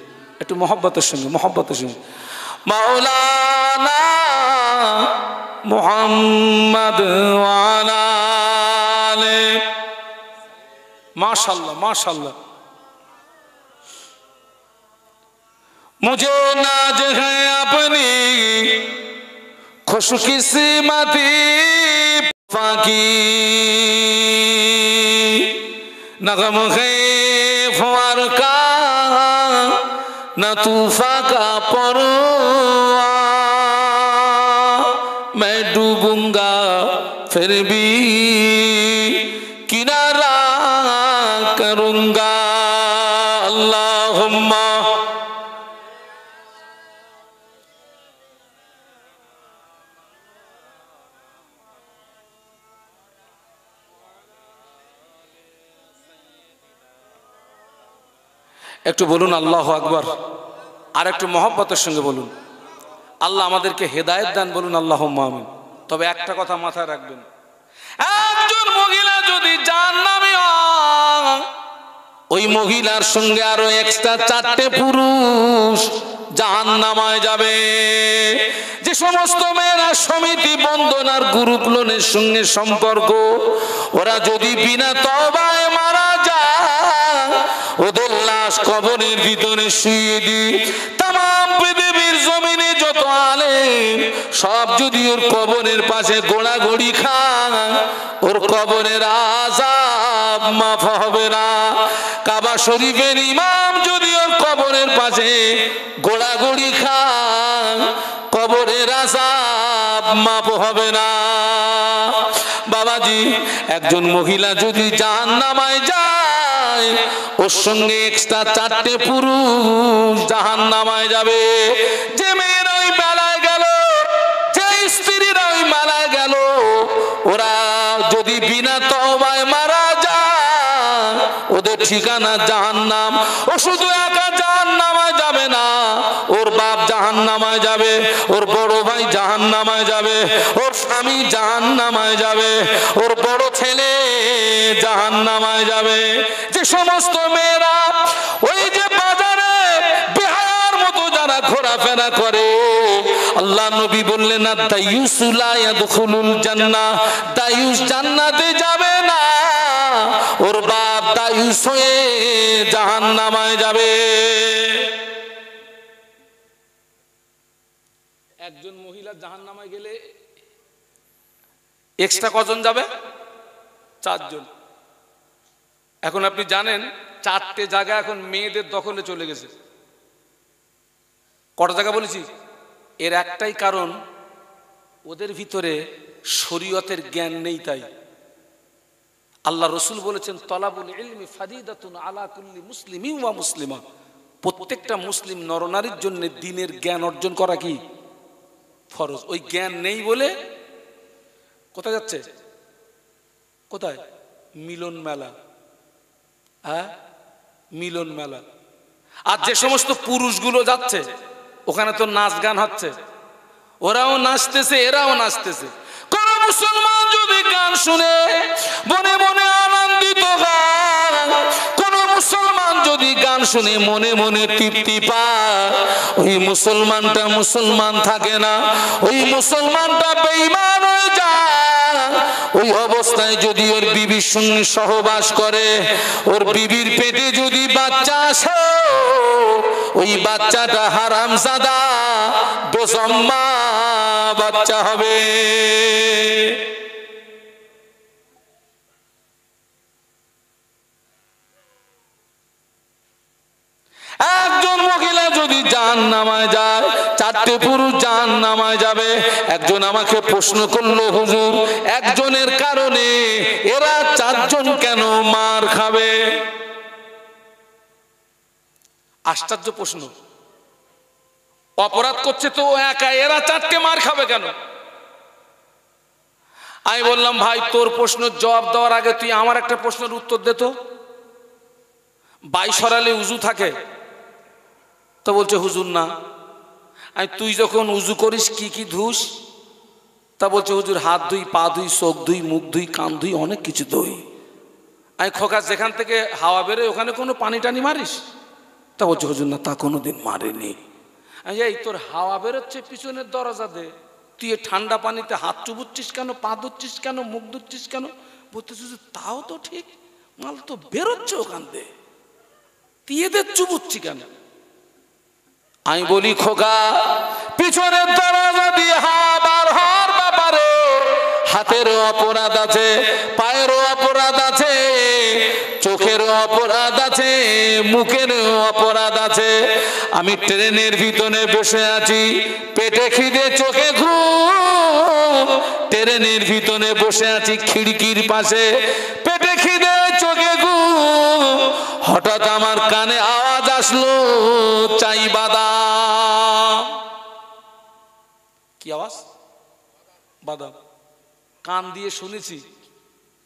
একটু মহব্বতের সঙ্গে, মহব্বতের সঙ্গে। মাওলানা মুহাম্মদ ওয়া আলা আলি। মাশাআল্লাহ মাশাআল্লাহ। मुझे नाज है अपनी खुशकिस्मती फाकी, नगम है फवार का न तूफा का परवा, मैं डूबूंगा फिर भी किनारा करूंगा। अल्लाहुम्मा। একটু বলুন আল্লাহু আকবার, আর একটু মহব্বতের সঙ্গে বলুন আল্লাহ আমাদেরকে হেদায়েত দান, বলুন আল্লাহুম্মা আমিন। তবে একটা কথা মাথায় রাখবেন, একজন মহিলা যদি জাহান্নামী হয়, ওই মহিলার সঙ্গে আরো এক্সট্রা 4টে পুরুষ জাহান্নামায় যাবে। যে সমস্ত মেয়েরা সমিতি বন্দনার গ্রুপ লোনের সঙ্গে সম্পর্ক, ওরা যদি বিনা তওবায় মারা যায়, ওদের লাশ কবরের ভিতরে শুইয়ে দিই। তামাম পৃথিবীর জমিনে যত আলেম সব যদি ওর কবরের পাশে গোড়াগড়ি খায়, ওর কবরের আযাব মাফ হবে না। কাবা শরীফের ইমাম যদি ওর কবরের পাশে গোড়াগড়ি খায়, কবরের আযাব মাফ হবে না। বাবাজি, একজন মহিলা যদি জাহান্নামায় যায়, ওর সঙ্গে এক্সট্রা 4টে পুরুষ জাহান্নামায় যাবে। যে মেয়েরা ওই মেলায় গেল, যে স্ত্রীরা ওই মেলায় গেল, ওরা যদি বিনা তওবায় মারা যায়, ওদের ঠিকানা জাহান্নাম। ও শুধু একা জাহান্নামে যাবে না, ওর বাপ জাহান্নামে যাবে, ওর বড় ভাই জাহান্নামে যাবে, ওর স্বামী জাহান্নামে যাবে, ওর বড় ছেলে জাহান্নামে যাবে। যে সমস্ত মেয়েরা ওই যে বাজারে বেহায়ার মতো যারা ঘোরাফেরা করে, আল্লাহ নবী বললেন না, দায়ুস লা ইয়াদখুলুল জান্নাহ, দায়ুস জান্নাতে যাবে না, ওর বাপ দায়ুস হয়ে জাহান্নামে যাবে। একজন মহিলা জাহান্নামে গেলে এক্সট্রা কজন যাবে? 4 জন। এখন আপনি জানেন 4টে জায়গা এখন মেয়েদের দখলে চলে গেছে। কটা জায়গা বলেছি? এর একটাই কারণ, ওদের ভিতরে শরীয়তের জ্ঞান নেই। তাই আল্লাহ রসুল বলেছেন, তলাবুল ইলমি ফারিদাতুন আলা কুল্লি মুসলিমিন ওয়া মুসলিমা, প্রত্যেকটা মুসলিম নরনারীর জন্য দ্বীনের জ্ঞান অর্জন করা কি ফরজ। ওই জ্ঞান নেই বলে কোথায় যাচ্ছে? কোথায়? মিলন মেলা। হ্যাঁ, মিলন মেলা। আর যে সমস্ত পুরুষগুলো যাচ্ছে ওখানে তো নাচ গান হচ্ছে, ওরাও নাচতেছে এরাও নাচতেছে। কোন মুসলমান যদি গান শুনে মনে মনে আনন্দিত হয়, কোন মুসলমান যদি গান শুনে মনে মনে তৃপ্তি পায়, ওই মুসলমানটা মুসলমান থাকে না, ওই মুসলমানটা বেঈমান হয়ে যায়। ওই অবস্থায় যদি ওর বিবির সঙ্গে সহবাস করে, ওর বিবির পেটে যদি বাচ্চা আসে, ওই বাচ্চাটা হারামজাদা বেজম্মা বাচ্চা হবে। একজন মহিলা যদি জাহান্নামে যায়, 4টে পুরুষ জাহান্নামে যাবে। একজন আমাকে প্রশ্ন করলো, হুজুর একজনের কারণে এরা 4 জন কেন মার খাবে? আশ্চর্য প্রশ্ন। অপরাধ করছে তো একা, এরা 4টে মার খাবে কেন? আমি বললাম, ভাই তোর প্রশ্নের জবাব দেওয়ার আগে তুই আমার একটা প্রশ্নের উত্তর দে তো। 22 সরালে উজু থাকে? তো বলছে হুজুর না। আমি তুই যখন উজু করিস কি কি ধুস? তা বলছে হুজুর হাত ধুই, পা ধুই, চোখ ধুই, মুখ ধুই, কান ধুই, অনেক কিছু ধুই। আমি খোকা যেখান থেকে হাওয়া বেরোয় ওখানে কোনো পানি টানি মারিস? তা বলছে হুজুর না, তা কোনোদিন মারিনি। এই তোর হাওয়া বেরোচ্ছে পিছনের দরজা দে, তুই ঠান্ডা পানিতে হাত চুবুচ্ছিস কেন, পা ধুচ্ছিস কেন, মুখ ধুচ্ছিস কেন? বলতেছিস তাও তো ঠিক, মাল তো বেরোচ্ছে ওখান দিয়ে, তুই এদের চুবুচ্ছি কেন? আমি বলি খোকা, পিছনের দরজা দিয়ে হাওয়া বার হওয়ার ব্যাপারে হাতেরও অপরাধ আছে, পায়েরও অপরাধ আছে, চোখেরও অপরাধ আছে, মুখেরও অপরাধ আছে। আমি ট্রেনের ভিতরে বসে আছি, পেটে খিদে চোখে ঘুম, ট্রেনের ভিতরে বসে আছি খিড়কির পাশে, পেটে খিদে চোখে ঘুম, হঠাৎ আমার কানে আওয়াজ আসলো, চাই বাদাম। কি আওয়াজ? বাদাম। কান দিয়ে শুনেছি,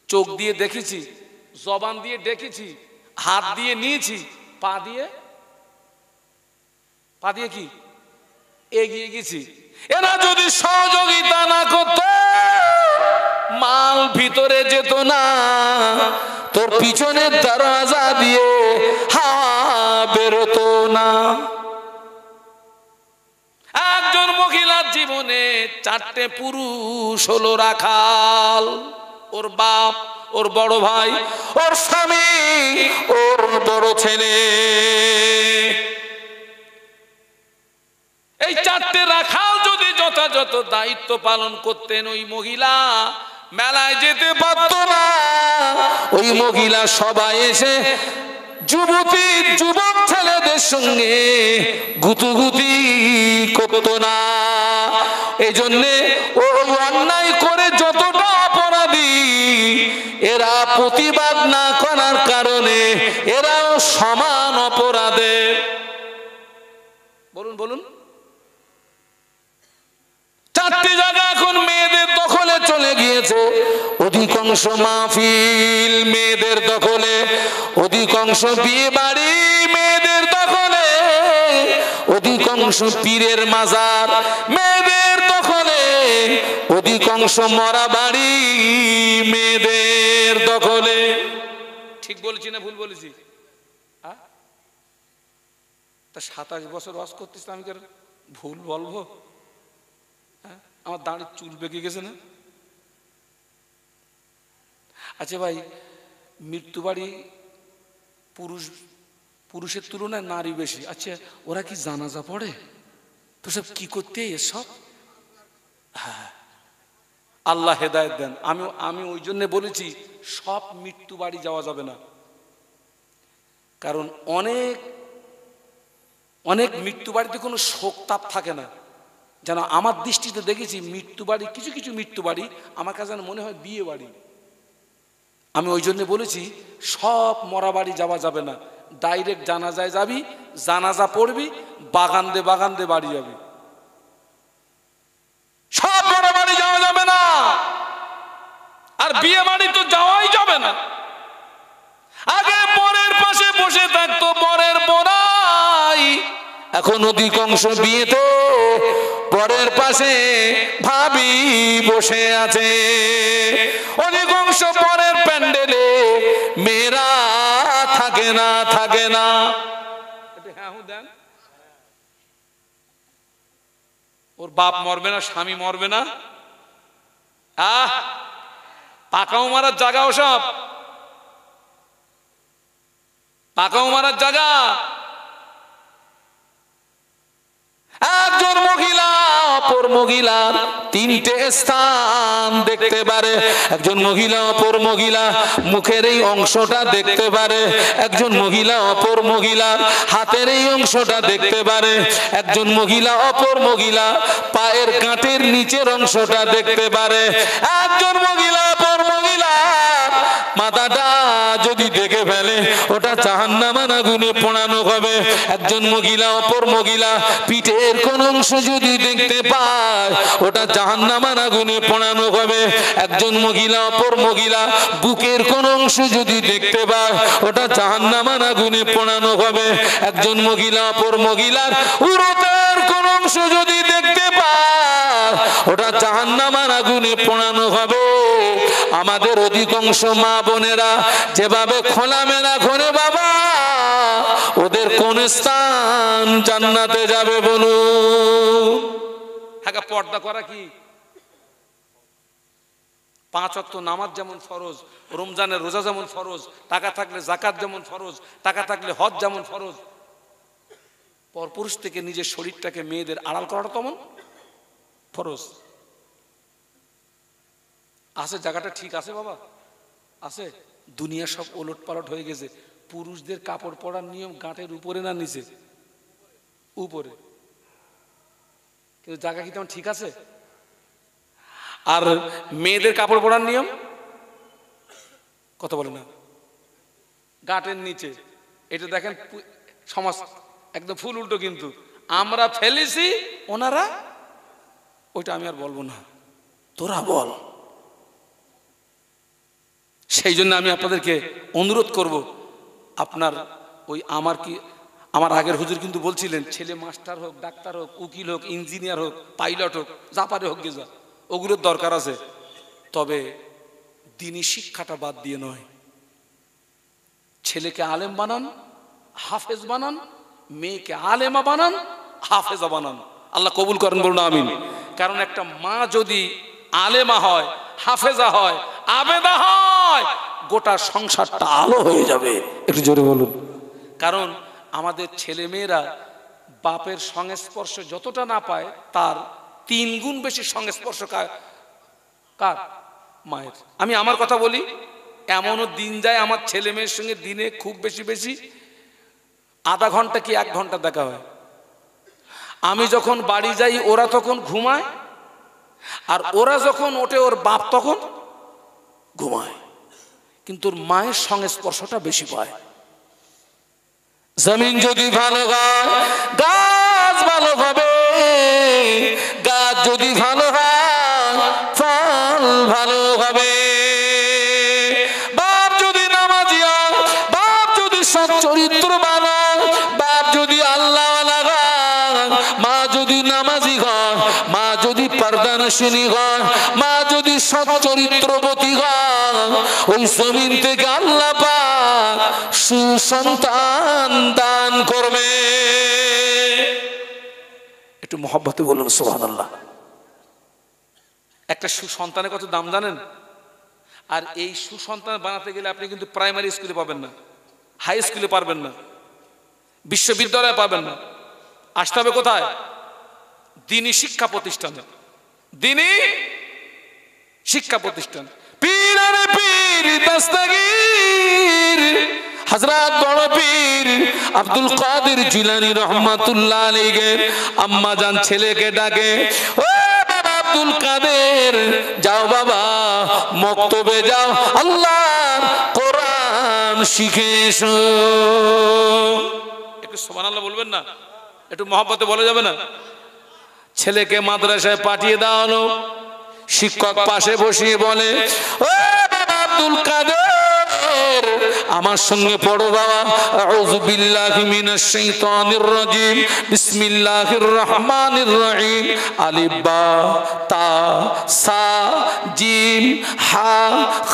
চোখ দিয়ে দেখেছি, জবান দিয়ে ডেকেছি, হাত দিয়ে নিয়েছি, পা দিয়ে কি এগিয়ে গেছি। এরা যদি সহযোগিতা না করতো মাল ভিতরে যেত না, তোর পিছনের দরজা দিয়ে হাওয়া বেরোতো না। একজন মহিলার জীবনে 4টে পুরুষ হলো রাখাল, ওর বাপ, ওর বড় ভাই, ওর স্বামী, ওর বড় ছেলে। এই 4টে রাখাল যদি যথাযথ দায়িত্ব পালন করতেন, ওই মহিলা মেলায় যেতে পারত না। ওই মহিলা সবাই এসে যুবতী যুবক ছেলেদের সঙ্গে গুতুগুতি করত না। এই জন্যে ওই অন্যায় করে যতটা অপরাধী, এরা প্রতিবাদ না করার কারণে এরাও সমান অপরাধে। বলুন বলুন। 4টে জায়গা এখন মেয়েদের দখলে চলে গিয়েছে। অধিকাংশ মাহফিল মেয়েদের দখলে, অধিকাংশ বিয়ে বাড়ি মেয়েদের দখলে, অধিকাংশ পীরের মাজার মেয়েদের দখলে, অধিকাংশ মরা বাড়ি মেয়েদের দখলে। ঠিক বলেছি না ভুল বলেছি? তা 27 বছর ওয়াজ করতেছি, আমি কি ভুল বলবো? আমার দাঁড়িয়ে চুল বেঁকে গেছে না? আচ্ছা ভাই, মৃত্যু বাড়ি পুরুষের তুলনায় নারী বেশি, আচ্ছা ওরা কি জানাজা পড়ে? তো সব কি করতে এসব? হ্যাঁ, আল্লাহ হেদায়েত দেন। আমি ওই জন্য বলেছি সব মৃত্যু বাড়ি যাওয়া যাবে না, কারণ অনেক অনেক মৃত্যু বাড়িতে কোনো শোক তাপ থাকে না। যেন আমার দৃষ্টিতে দেখেছি মৃত্যু বাড়ি, কিছু কিছু মৃত্যু বাড়ি আমার কাছে যেন মনে হয় বিয়ে বাড়ি। আমি ওই জন্য বলেছি সব মরা বাড়ি যাওয়া যাবে না, ডাইরেক্ট জানাজায় যাবি, জানাজা পড়বি, বাগান দে বাড়ি যাবি। সব মরা বাড়ি যাওয়া যাবে না, আর বিয়ে বাড়ি তো যাওয়াই যাবে না। আগে বরের পাশে বসে থাকতো বরের বড়াই, এখন অধিকাংশ বিয়েতে বরের পাশে ভাবি বসে আছে, অধিকাংশ বরের প্যান্ডেলে মেয়েরা থাকে না। ওর বাপ মরবে না, স্বামী মরবে না, পাকাও মারার জায়গা, ওসব পাকাও মারার জায়গা। একজন মহিলা অপর মহিলার 3টে স্থান দেখতে পারে, একজন মহিলা অপর মহিলা মুখের এই অংশটা দেখতে পারে, একজন মহিলা অপর মহিলা হাতের এই অংশটা দেখতে পারে, একজন মহিলা অপর মহিলা পায়ের কাঁটের নিচের অংশটা দেখতে পারে, একজন মহিলা অপর মহিলা মাথাটা যদি দেখে ফেলে ওটা জাহান্নামের আগুনে পোড়ানো হবে, একজন মহিলা অপর মহিলা পিঠের কোন অংশ যদি দেখতে পায় ওটা জাহান্নামের আগুনে পোড়ানো হবে, একজন মহিলা অপর মহিলা বুকের কোন অংশ যদি দেখতে পায় ওটা জাহান্নামের আগুনে পোড়ানো হবে, একজন মহিলা অপর মহিলার উরুতের কোন অংশ যদি দেখতে পায় ওটা জাহান্নামের আগুনে পোড়ানো হবে। আমাদের অধিকাংশ মা বোনেরা যেভাবে খোলামেলা ঘরে বাবা, ওদের কোন স্থান জান্নাতে যাবে বলুন? হ্যাঁ, পর্দা করা কি 5 ওয়াক্ত নামাজ যেমন ফরজ, রমজানের রোজা যেমন ফরজ, টাকা থাকলে যাকাত যেমন ফরজ, টাকা থাকলে হজ যেমন ফরজ, পরপুরুষ থেকে নিজের শরীরটাকে মেয়েদের আড়াল করাটা তেমন ফরজ। আছে জায়গাটা ঠিক আছে বাবা, আছে। দুনিয়া সব ওলট পালট হয়ে গেছে। পুরুষদের কাপড় পরার নিয়ম গাঁটের উপরে না নিচে? উপরে। কিন্তু জায়গা কি তেমন ঠিক আছে? আর মেয়েদের কাপড় পরার নিয়ম কথা বলে না, গাঁটের নিচে। এটা দেখেন সমাজ একদম ফুল উল্টো, কিন্তু আমরা ফেলেছি, ওনারা ওইটা আমি আর বলবো না, তোরা বল। সেই জন্য আমি আপনাদেরকে অনুরোধ করব, আপনার ওই আমার আগের হুজুর কিন্তু বলছিলেন ছেলে মাস্টার হোক, ডাক্তার হোক, উকিল হোক, ইঞ্জিনিয়ার হোক, পাইলট হোক, যা পারে হোক গেজা, ওগুলোর দরকার আছে, তবে দ্বীনি শিক্ষাটা বাদ দিয়ে নয়। ছেলেকে আলেম বানান, হাফেজ বানান, মেয়েকে আলেমা বানান, হাফেজা বানান। আল্লাহ কবুল করেন, বলুন আমিন। কারণ একটা মা যদি আলেমা হয়, হাফেজা হয়, আবেদা হয়, গোটা সংসারটা আলো হয়ে যাবে। একটু জোরে বলুন। কারণ আমাদের ছেলে মেয়েরা বাপের সংস্পর্শ যতটা না পায় তার 3 গুণ বেশি সংস্পর্শ কার? মায়ের। আমি আমার কথা বলি, এমনও দিন যায় আমার ছেলে মেয়ের সঙ্গে দিনে খুব বেশি আধা ঘন্টা কি 1 ঘন্টা দেখা হয়। আমি যখন বাড়ি যাই ওরা তখন ঘুমায়, আর ওরা যখন ওঠে ওর বাপ তখন ঘুমায়, কিন্তু ওর মায়ের সংস্পর্শটা বেশি পায়। জমিন যদি ভালো হয় গাছ ভালো হবে, গাছ যদি ভালো হয় ফল ভালো হবে। পর্দানশিনী হয়, মা যদি সচ্চরিত্রবতী হয়, ওই জমিন থেকে আল্লাহ পাক সুসন্তান দান করবে। একটু মহব্বতে বলুন সুবহানাল্লাহ। একটা সুসন্তানের কত দাম জানেন? আর এই সুসন্তান বানাতে গেলে আপনি কিন্তু প্রাইমারি স্কুলে পাবেন না, হাই স্কুলে পারবেন না, বিশ্ববিদ্যালয়ে পাবেন না। আসতে হবে কোথায়? দ্বীনি শিক্ষা প্রতিষ্ঠানে, দ্বীনি শিক্ষা প্রতিষ্ঠান। পীর আরে পীর দস্তগীর হযরত বড় পীর আব্দুল কাদের জিলানী রহমাতুল্লাহ আলাইহি আম্মা জান ছেলেকে ডাকে, ও বাবা আব্দুল কাদের, যাও বাবা মক্তবে যাও, আল্লাহর কোরআন শিখে এসো। একটু সুবহানাল্লাহ বলবেন না? একটু মহব্বতে বলা যাবে না? ছেলেকে মাদ্রাসায় পাঠিয়ে দেওয়া হলো। শিক্ষক পাশে বসিয়ে বলে, ও বাবা আব্দুল কাদের, আমার সঙ্গে পড়ো বাবা। আউযু বিল্লাহি মিনাশ শাইতানির রাজিম, বিসমিল্লাহির রহমানির রহিম। আলিফ বা তা সা জিম হা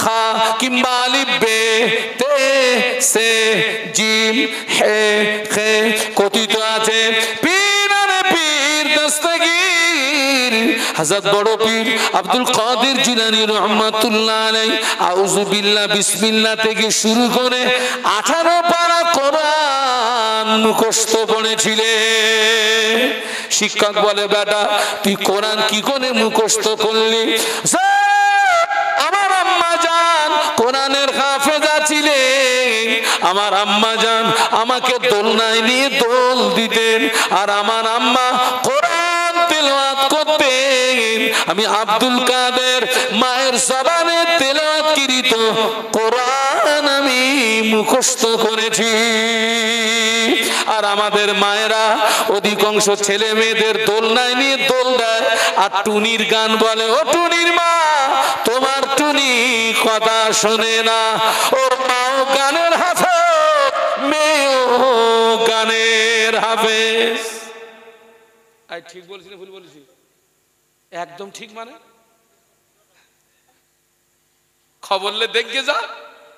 খা, কিংবা আলিফ বে তে সে জিম হে খে কথিত আছে। পীর আরে পীর দস্তগীর হযরত বড় পীর আব্দুল কাদের জিলানী রহমাতুল্লাহ আলাইহি আউযু বিল্লাহ বিসমিল্লাহ থেকে শুরু করে 18 পারা কোরআন মুখস্থ করেছিলেন। শিক্ষক বলে, বেটা তুই কোরআন কি করে মুখস্থ করলি? আমার আম্মা জান কোরআনের হাফেজা ছিলেন, আমার আম্মা জান আমাকে দোলনায় নিয়ে দোল দিতেন, আর আমার আম্মা কোরআন তেলাওয়াত করতেন। আমি আব্দুল কাদের মায়ের জবানে তেলাওয়াতকৃত কোরআন আমি মুখস্থ করেছি। আর আমাদের মায়েরা অধিকাংশ ছেলে মেয়েদের দোলনায় নিয়ে দোল দেয় আর টুনির গান বলে, ও টুনির মা, তোমার টুনি কথা শোনে না, ওর মাও গানের হাফেজ, মেয়েও গানের হাফেজ। আই ঠিক বলছি না ভুল বলেছি? একদম ঠিক। মানে খবরলে দেখে যা,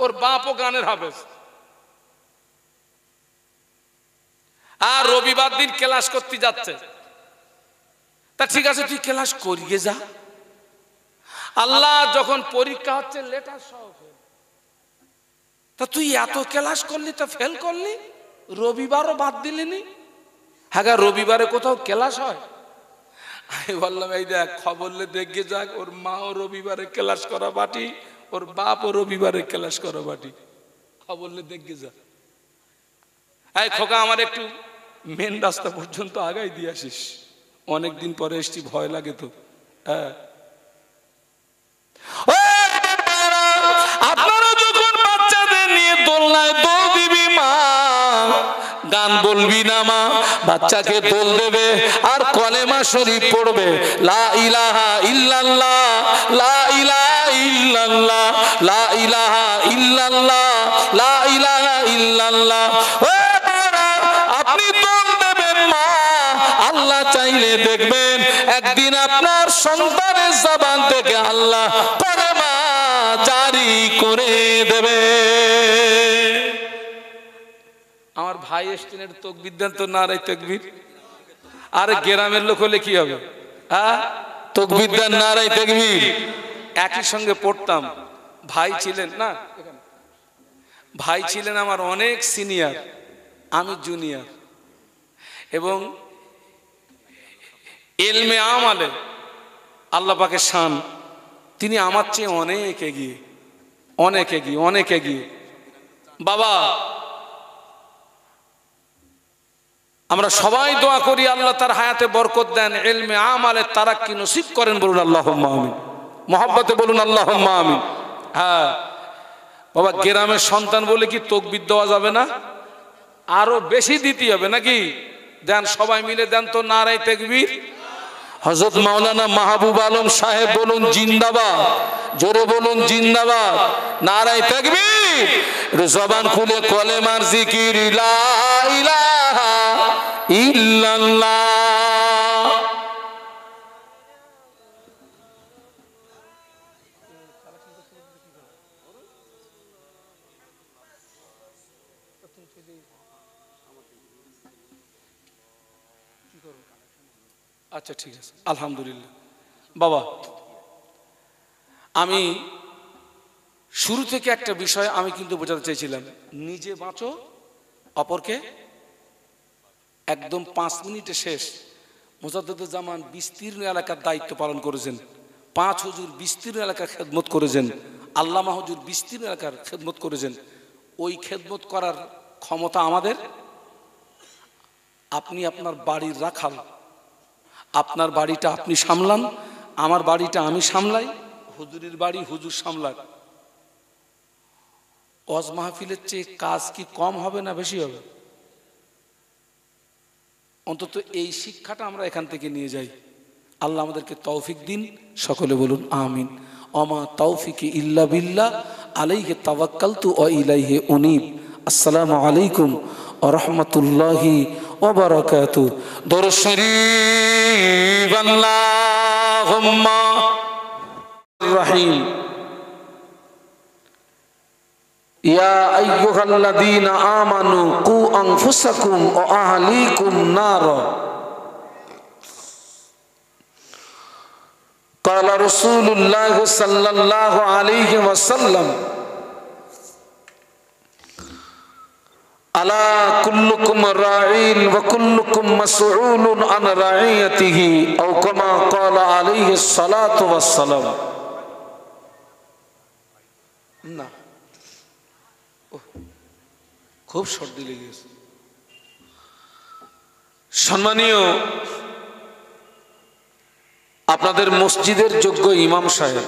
ওর বাপও গানের হাফেজ। আর রবিবার দিন ক্লাস করতে যাচ্ছে, তা ঠিক আছে তুই ক্লাস করিয়ে যা। আল্লাহ যখন পরীক্ষা হচ্ছে লেটার সহ, তা তুই এত ক্লাস করলি তা ফেল করলি, রবিবারও বাদ দিলিনি। হ্যাঁ, রবিবারে কোথাও ক্লাস হয়? আমি বললাম, এই দেখ খবরলে দেখে যাক, ওর মাও রবিবারে ক্লাস করা বাটি, ওর বাপও রবিবারে ক্লাস করা বাটি। খবরলে দেখে যা। এই খোকা, আমার একটু মেন রাস্তা পর্যন্ত আগাই দিয়ে আসিস, অনেকদিন পরে এসছি, ভয় লাগে তো। হ্যাঁ, আপনারা যখন বাচ্চাদের নিয়ে দোলনায় দোল দিবি মা, গান বলবি না মা, বাচ্চাকে দোল দেবে আর কলেমা শরীফ পড়বে, লা ইলাহা ইল্লাল্লাহ, লা ইলাহা ইল্লাল্লাহ, লা ইলাহা ইল্লাল্লাহ, লা ইলাহা ইল্লাল্লাহ। আপনি দোল দেবেন মা, আল্লাহ চাইলে দেখবেন একদিন আপনার সন্তানের জবান থেকে আল্লাহ কলেমা জারি করে দেবে। আমার ভাই এসছেন, একটু তাকবীর দেন তো, নারায়ে তাকবীর। আরে গ্রামের লোক হলে কি হবে? হ্যাঁ, তাকবীর দেন, নারায়ে তাকবীর। একই সঙ্গে পড়তাম, ভাই ছিলেন না, ভাই ছিলেন আমার অনেক সিনিয়র, আমি জুনিয়র, এবং ইলমে আমালে আল্লাহ পাকের শান, তিনি আমার চেয়ে অনেক এগিয়ে, অনেক এগিয়ে, অনেক এগিয়ে। বাবা, আমরা সবাই দোয়া করি আল্লাহ তার হায়াতে বরকত দেন, ইলমে আমালে তারাক্কি নসিব করেন। বলুন আল্লাহুম্মা আমিন। মহব্বতে বলুন আল্লাহুম্মা আমিন। হ্যাঁ বাবা, গ্রামের সন্তান বলে কি তাকবীর দেওয়া যাবে না? আরো বেশি দিতে হবে নাকি? দেন, সবাই মিলে দেন তো, নারায়ে তাকবীর। হযরত মাওলানা মাহবুব আলম সাহেব বলুন জিন্দাবাদ, জোরে বলুন জিন্দাবাদ, নারায়ে তাকবীর। জবান খুলে কলেমার জিকির, লা ইলাহা ইল্লাল্লাহ। আচ্ছা ঠিক আছে, আলহামদুলিল্লাহ। বাবা, আমি শুরু থেকে একটা বিষয় আমি কিন্তু বোঝাতে চাইছিলাম, নিজে বাঁচো অপরকে, একদম 5 মিনিটে শেষ। মুজাদ্দেদুজ্জামান বিস্তীর্ণ এলাকার দায়িত্ব পালন করেছেন, 5 হুজুর বিস্তীর্ণ এলাকার খেদমত করেছেন, আল্লামা হুজুর বিস্তীর্ণ এলাকার খেদমত করেছেন। ওই খেদমত করার ক্ষমতা আমাদের। আপনি আপনার বাড়ির রাখাল, আপনার বাড়িটা আপনি সামলান, আমার বাড়িটা আমি সামলাই, হুজুরের বাড়ি হুজুর সামলাক। ওয়াজ মাহফিলের চেয়ে কাজ কি কম হবে না বেশি হবে? অন্তত এই শিক্ষাটা আমরা এখান থেকে নিয়ে যাই। আল্লাহ আমাদেরকে তৌফিক দিন, সকলে বলুন আমিন। ওমা তৌফিকি ইল্লা বিল্লাহ, আলাইহি তাওয়াক্কালতু ওয়া ইলাইহি উনীব। আসসালামু আলাইকুম ওয়া রাহমাতুল্লাহি ওয়া বারাকাতুহু। দরুদ শরীফ। আল্লাহুম্মা রহিম। ইয়া আইয়ুহাল্লাযীনা আমানু কু আনফুসাকুম ওয়া আহলিকুম নারা। ক্বালা রাসূলুল্লাহ সাল্লাল্লাহু আলাইহি ওয়াসাল্লাম, আলা কুল্লুকুম রাঈন ওয়া কুল্লুকুম মাসউলুন আন রাঈয়াতিহি আও কামা ক্বালা আলাইহিস সালাতু ওয়াস সালাম। না, খুব সর্দি লেগে গেছে। সম্মানীয় আপনাদের মসজিদের যোগ্য ইমাম সাহেব,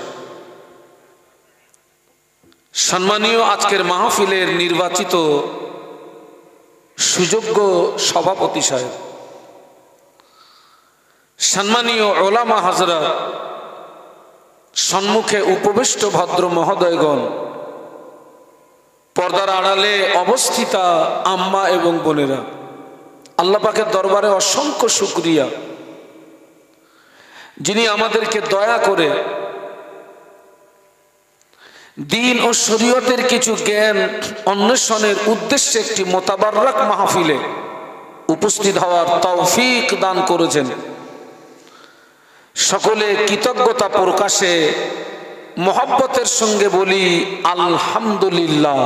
সম্মানীয় আজকের মাহফিলের নির্বাচিত সুযোগ্য সভাপতি সাহেব, সম্মানীয় ওলামা হাজরাত, সম্মুখে উপবিষ্ট ভদ্র মহোদয়গণ, পর্দার আড়ালে অবস্থিতা আম্মা এবং বোনেরা, আল্লাহ পাকের দরবারে অসংখ্য শুকরিয়া, যিনি আমাদেরকে দয়া করে দিন ও শরীয়তের কিছু জ্ঞান অন্বেষণের উদ্দেশ্যে একটি মোতাবাররাক মাহফিলে উপস্থিত হওয়ার তৌফিক দান করেছেন। সকলে কৃতজ্ঞতা প্রকাশে মোহাব্বতের সঙ্গে বলি আলহামদুলিল্লাহ।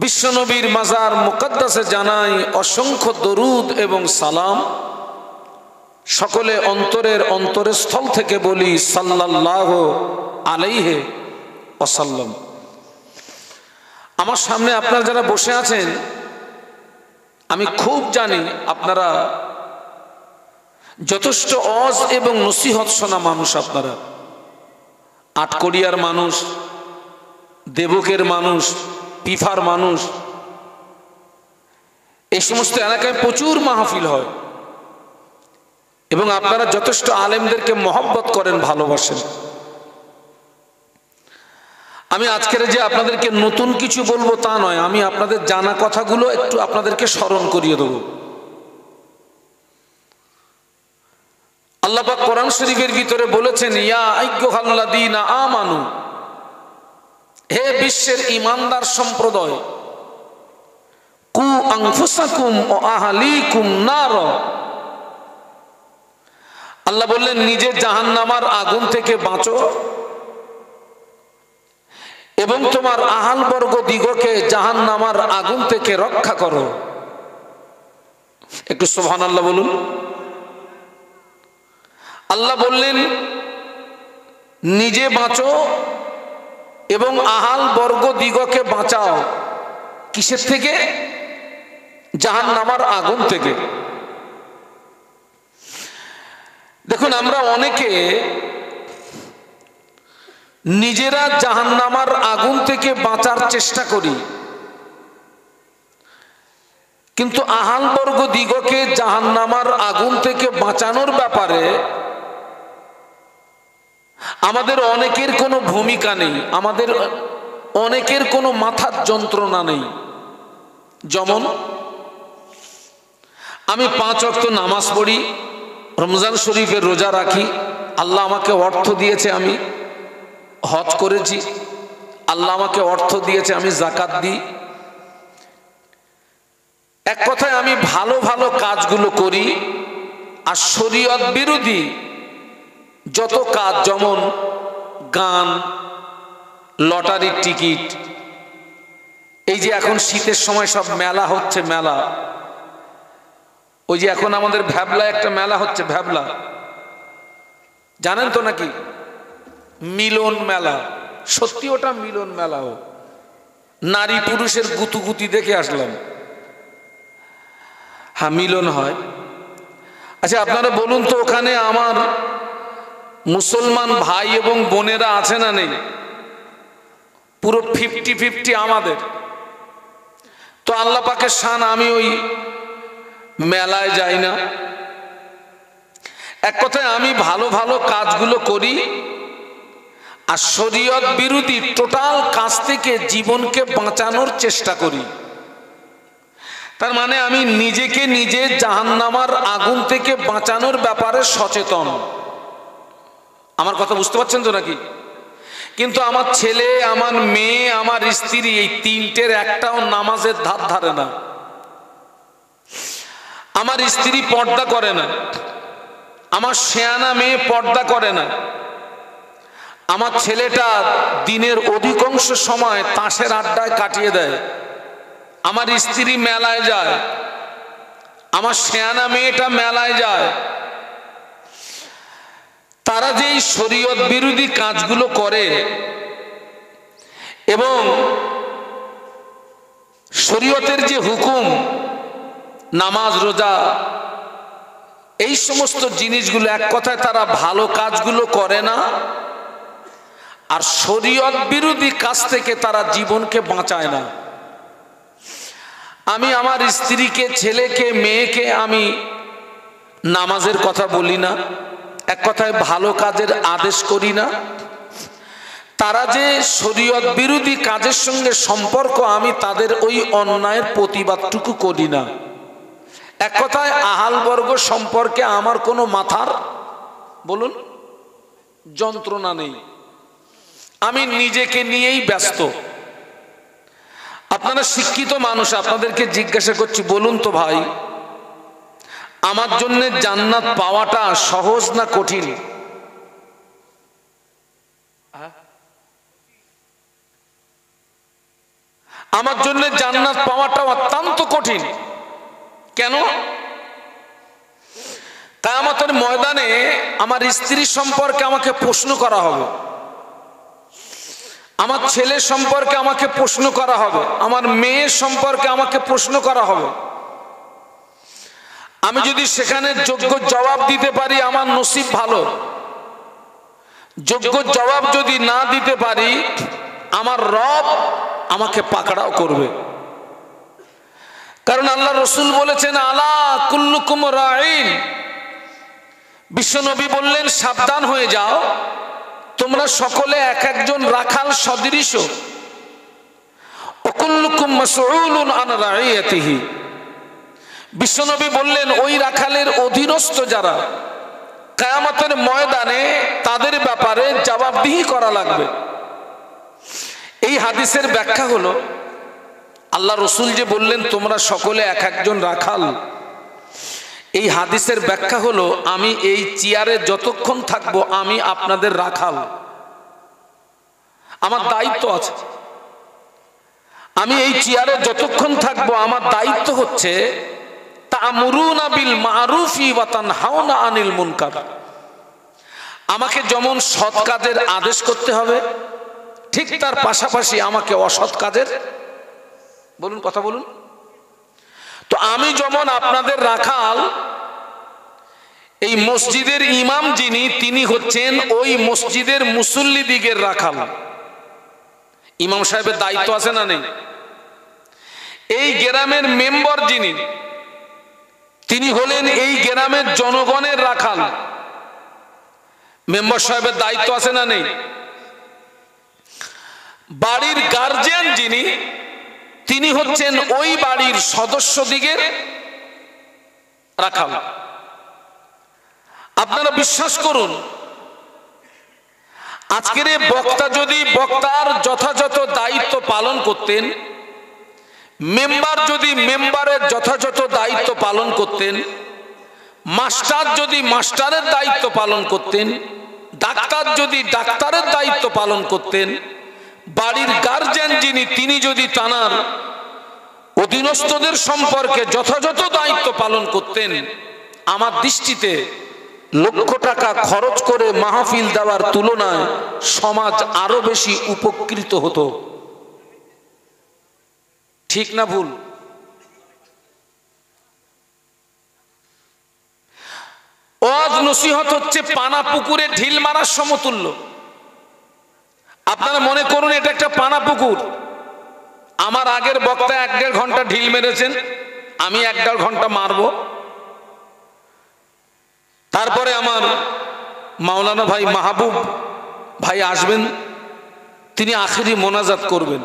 বিশ্বনবীর মাজার মুকদ্দাসে জানাই অসংখ্য দরুদ এবং সালাম। সকলে অন্তরের অন্তরস্থল থেকে বলি সাল্লাল্লাহু আলাইহি ওয়াসাল্লাম। আমার সামনে আপনারা যারা বসে আছেন, আমি খুব জানি আপনারা যথেষ্ট ওয়াজ এবং নসিহত শোনা মানুষ। আপনারা আটকড়িয়ার মানুষ, দেবকের মানুষ, পিফার মানুষ, এই সমস্ত এলাকায় প্রচুর মাহফিল হয় এবং আপনারা যথেষ্ট আলেমদেরকে মহব্বত করেন, ভালোবাসেন। আমি আজকের যে আপনাদেরকে নতুন কিছু বলবো তা নয়, আমি আপনাদের জানা কথাগুলো একটু আপনাদেরকে স্মরণ করিয়ে দেব। আল্লাহ পাক কোরআন শরীফের ভিতরে বলেছেন, ইয়া আইয়ুহাল্লাযীনা আমানু, হে বিশ্বের ঈমানদার সম্প্রদায়, কু আনফুসাকুম ওয়া আহলিকুম নার। আল্লাহ বললেন, নিজে জাহান্নামার আগুন থেকে বাঁচো এবং তোমার আহাল বর্গ দিগকে জাহান্নামার আগুন থেকে রক্ষা করো। একটু সুবহানাল্লাহ বলুন। আল্লাহ বললেন, নিজে বাঁচো এবং আহাল বর্গ দিগকে বাঁচাও। কিসের থেকে? জাহান্নামার আগুন থেকে। দেখুন, আমরা অনেকে নিজেরা জাহান্নামার আগুন থেকে বাঁচার চেষ্টা করি, কিন্তু আহাল বর্গ দিগকে জাহান্নামার আগুন থেকে বাঁচানোর ব্যাপারে আমাদের অনেকের কোনো ভূমিকা নেই, আমাদের অনেকের কোনো মাথার যন্ত্রণা নেই। যেমন আমি 5 ওয়াক্ত নামাজ পড়ি, রমজান শরীফের রোজা রাখি, আল্লাহ আমাকে অর্থ দিয়েছে, আমি হজ করেছি, আল্লাহ আমাকে অর্থ দিয়েছে, আমি যাকাত দিই। এক কথায় আমি ভালো ভালো কাজগুলো করি, আর শরীয়ত বিরোধী যত কাজ, যেমন গান, লটারির টিকিট, এই যে এখন শীতের সময় সব মেলা হচ্ছে, মেলা, ওই যে এখন আমাদের ভ্যাবলায় একটা মেলা হচ্ছে, ভ্যাবলা জানেন তো নাকি? মিলন মেলা, সত্যি ওটা মিলন মেলা। ও নারী পুরুষের গুতুগুতি দেখে আসলাম। হ্যাঁ, মিলন হয়। আচ্ছা, আপনারা বলুন তো, ওখানে আমার মুসলমান ভাই এবং বোনেরা আছে না নেই? পুরো 50-50 আমাদের। তো আল্লাহ পাকের শান, আমি ওই মেলায় যাই না। এক কথায় আমি ভালো ভালো কাজগুলো করি, আর শরীয়ত বিরোধী টোটাল কাজ থেকে জীবনকে বাঁচানোর চেষ্টা করি। তার মানে আমি নিজেকে নিজে জাহান্নামার আগুন থেকে বাঁচানোর ব্যাপারে সচেতন। আমার কথা বুঝতে পারছেন তো নাকি? কিন্তু আমার ছেলে, আমার মেয়ে, আমার স্ত্রী, এই তিনটের একটাও নামাজের ধার ধারে না। আমার স্ত্রী পর্দা করে না, আমার শেয়ানা মেয়ে পর্দা করে না, আমার ছেলেটা দিনের অধিকাংশ সময় তাসের আড্ডায় কাটিয়ে দেয়, আমার স্ত্রী মেলায় যায়, আমার শেয়ানা মেয়েটা মেলায় যায়। তারা যে শরীয়ত বিরোধী কাজগুলো করে এবং শরীয়তের যে হুকুম, নামাজ, রোজা, এই সমস্ত জিনিসগুলো, এক কথায় তারা ভালো কাজগুলো করে না, আর শরীয়ত বিরোধী কাজ থেকে তারা জীবনকে বাঁচায় না। আমি আমার স্ত্রীকে, ছেলেকে, মেয়েকে আমি নামাজের কথা বলি না, এক কথায় ভালো কাজের আদেশ করি না। তারা যে শরীয়ত বিরোধী কাজের সঙ্গে সম্পর্ক, আমি তাদের ওই অন্যায়ের প্রতিবাদটুকু করি না। এক কথায় আহালবর্গ সম্পর্কে আমার কোনো মাথার, বলুন, যন্ত্রণা নেই। আমি নিজেকে নিয়েই ব্যস্ত। আপনারা শিক্ষিত মানুষ, আপনাদেরকে জিজ্ঞাসা করছি, বলুন তো ভাই, আমার জন্য জান্নাত পাওয়াটা সহজ না কঠিন? আমার জন্য জান্নাত পাওয়াটা অত্যন্ত কঠিন। কেন? কিয়ামতের ময়দানে আমার স্ত্রী সম্পর্কে আমাকে প্রশ্ন করা হবে, আমার ছেলে সম্পর্কে আমাকে প্রশ্ন করা হবে, আমার মেয়ে সম্পর্কে আমাকে প্রশ্ন করা হবে। আমি যদি সেখানে যোগ্য জবাব দিতে পারি, আমার নসিব ভালো। যোগ্য জবাব যদি না দিতে পারি, আমার রব আমাকে পাকড়াও করবে। কারণ আল্লাহ রসুল বলেছেন, আলা কুল্লুকুম রাঈন, বিশ্বনবী বললেন, সাবধান হয়ে যাও, তোমরা সকলে এক একজন রাখাল সদৃশ। ওকুল্লুকুম মাসউলুন আন রাঈয়াতিহি, বিশ্বনবী বললেন, ওই রাখালের অধীনস্থ যারা, কিয়ামতের ময়দানে তাদের ব্যাপারে জবাবদিহি করা লাগবে। এই হাদিসের ব্যাখ্যা হলো, আল্লাহ রসুল যে বললেন তোমরা সকলে এক একজন রাখাল, এই হাদিসের ব্যাখ্যা হলো, আমি এই চেয়ারে যতক্ষণ থাকবো আমি আপনাদের রাখাল, আমার দায়িত্ব আছে। আমি এই চেয়ারে যতক্ষণ থাকবো আমার দায়িত্ব হচ্ছে তা'মুরুনা বিল মা'রুফি ওয়া তানহাউনা আনিল মুনকার। আমাকে যেমন সৎ কাজের আদেশ করতে হবে, ঠিক তার পাশাপাশি আমাকে অসৎ কাজের, বলুন, কথা বলুন। তো আমি যেমন আপনাদের রাখাল, এই মসজিদের ইমাম যিনি, তিনি হচ্ছেন ওই মসজিদের মুসল্লি দিগের রাখাল। ইমাম সাহেবের দায়িত্ব আছে না নেই? এই গ্রামের মেম্বার যিনি, তিনি হলেন এই গ্রামের জনগণের রাখাল। মেম্বার সাহেবের দায়িত্ব আছে না নেই? বাড়ির গার্জিয়ান যিনি, তিনি হচ্ছেন ওই বাড়ির সদস্যদিগের রাখাল। আপনারা বিশ্বাস করুন, আজকের এই বক্তা যদি বক্তার যথাযথ দায়িত্ব পালন করতেন, মেম্বার যদি মেম্বারের যথাযথ দায়িত্ব পালন করতেন, মাস্টার যদি মাস্টারের দায়িত্ব পালন করতেন, ডাক্তার যদি ডাক্তারের দায়িত্ব পালন করতেন, বাড়ির গার্জিয়ান যিনি তিনি যদি তানার অধীনস্থদের সম্পর্কে যথাযথ দায়িত্ব পালন করতেন, আমার দৃষ্টিতে লক্ষ টাকা খরচ করে মাহফিল দেওয়ার তুলনায় সমাজ আরো বেশি উপকৃত হতো। ঠিক না ভুল? ওয়াজ নসিহত হচ্ছে পানা পুকুরে ঢিল মারার সমতুল্য। আপনারা মনে করুন এটা একটা পানা পুকুর, আমার আগের বক্তা 1-1.5 ঘন্টা ঢিল মেরেছেন, আমি 1-1.5 ঘন্টা মারবো, তারপরে আমার মাওলানা ভাই মাহবুব ভাই আসবেন, তিনি আখেরি মোনাজাত করবেন,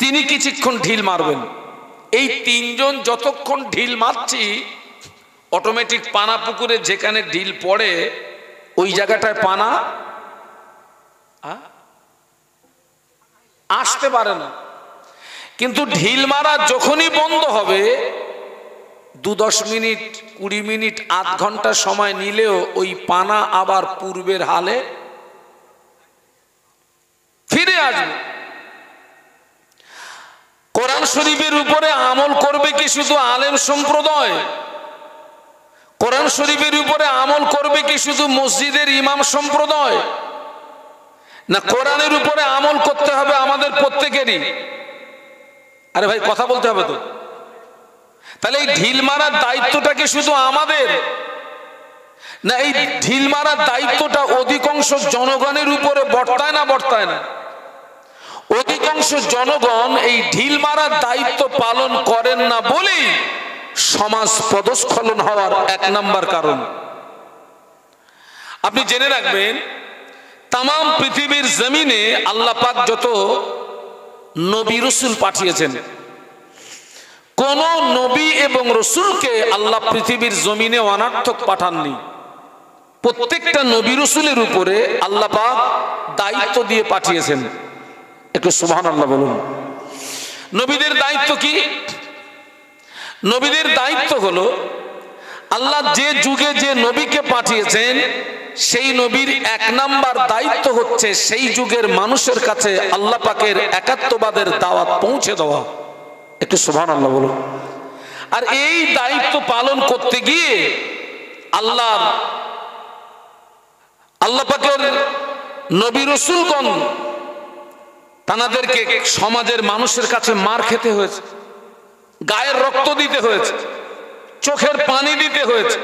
তিনি কিছুক্ষণ ঢিল মারবেন। এই তিনজন যতক্ষণ ঢিল মারছি, অটোমেটিক পানা পুকুরে যেখানে ঢিল পড়ে ওই জায়গাটায় পানা আসতে পারে না। কিন্তু ঢিল মারা যখনই বন্ধ হবে, 2-10 মিনিট 20 মিনিট 1/2 ঘন্টা সময় নিলেও ওই পানা আবার পূর্বের হালে ফিরে আসবে। কোরআন শরীফের উপরে আমল করবে কি শুধু আলেম সম্প্রদায়? কোরআন শরীফের উপরে আমল করবে কি শুধু মসজিদের ইমাম সম্প্রদায়? না, কোরআনের উপরে আমল করতে হবে আমাদের প্রত্যেকেরই। আরে ভাই কথা বলতে হবে তো। তাহলে এই ঢিল মারার দায়িত্বটা কি শুধু আমাদের? না, এই ঢিল মারার দায়িত্বটা অধিকাংশ জনগণের উপরে বর্তায় না বর্তায় না? অধিকাংশ জনগণ এই ঢিল মারার দায়িত্ব পালন করেন না বলেই সমাজ পদস্খলন হওয়ার 1 নাম্বার কারণ। আপনি জেনে রাখবেন, তাম পৃথিবীর জমিনে আল্লাহ পাক যত নবী রসুল পাঠিয়েছেন, কোন নবী এবং রসুলকে আল্লাহ পৃথিবীর জমিনে অনার্থক পাঠাননি। প্রত্যেকটা নবী রসুলের উপরে আল্লাহ পাক দায়িত্ব দিয়ে পাঠিয়েছেন। একটু সুবহানাল্লাহ বলুন। নবীদের দায়িত্ব কি? নবীদের দায়িত্ব হলো, আল্লাহ যে যুগে যে নবীকে পাঠিয়েছেন সেই নবীর 1 নাম্বার দায়িত্ব হচ্ছে সেই যুগের মানুষের কাছে আল্লাহ পাকের একাত্মবাদের দাওয়াত পৌঁছে দেওয়া। একটু সুবহানাল্লাহ বলুন। আর এই দায়িত্ব পালন করতে গিয়ে আল্লাহ পাকের নবী রাসূলগণ তাদেরকে সমাজের মানুষের কাছে মার খেতে হয়েছে, গায়ের রক্ত দিতে হয়েছে, চোখের পানি দিতে হয়েছে।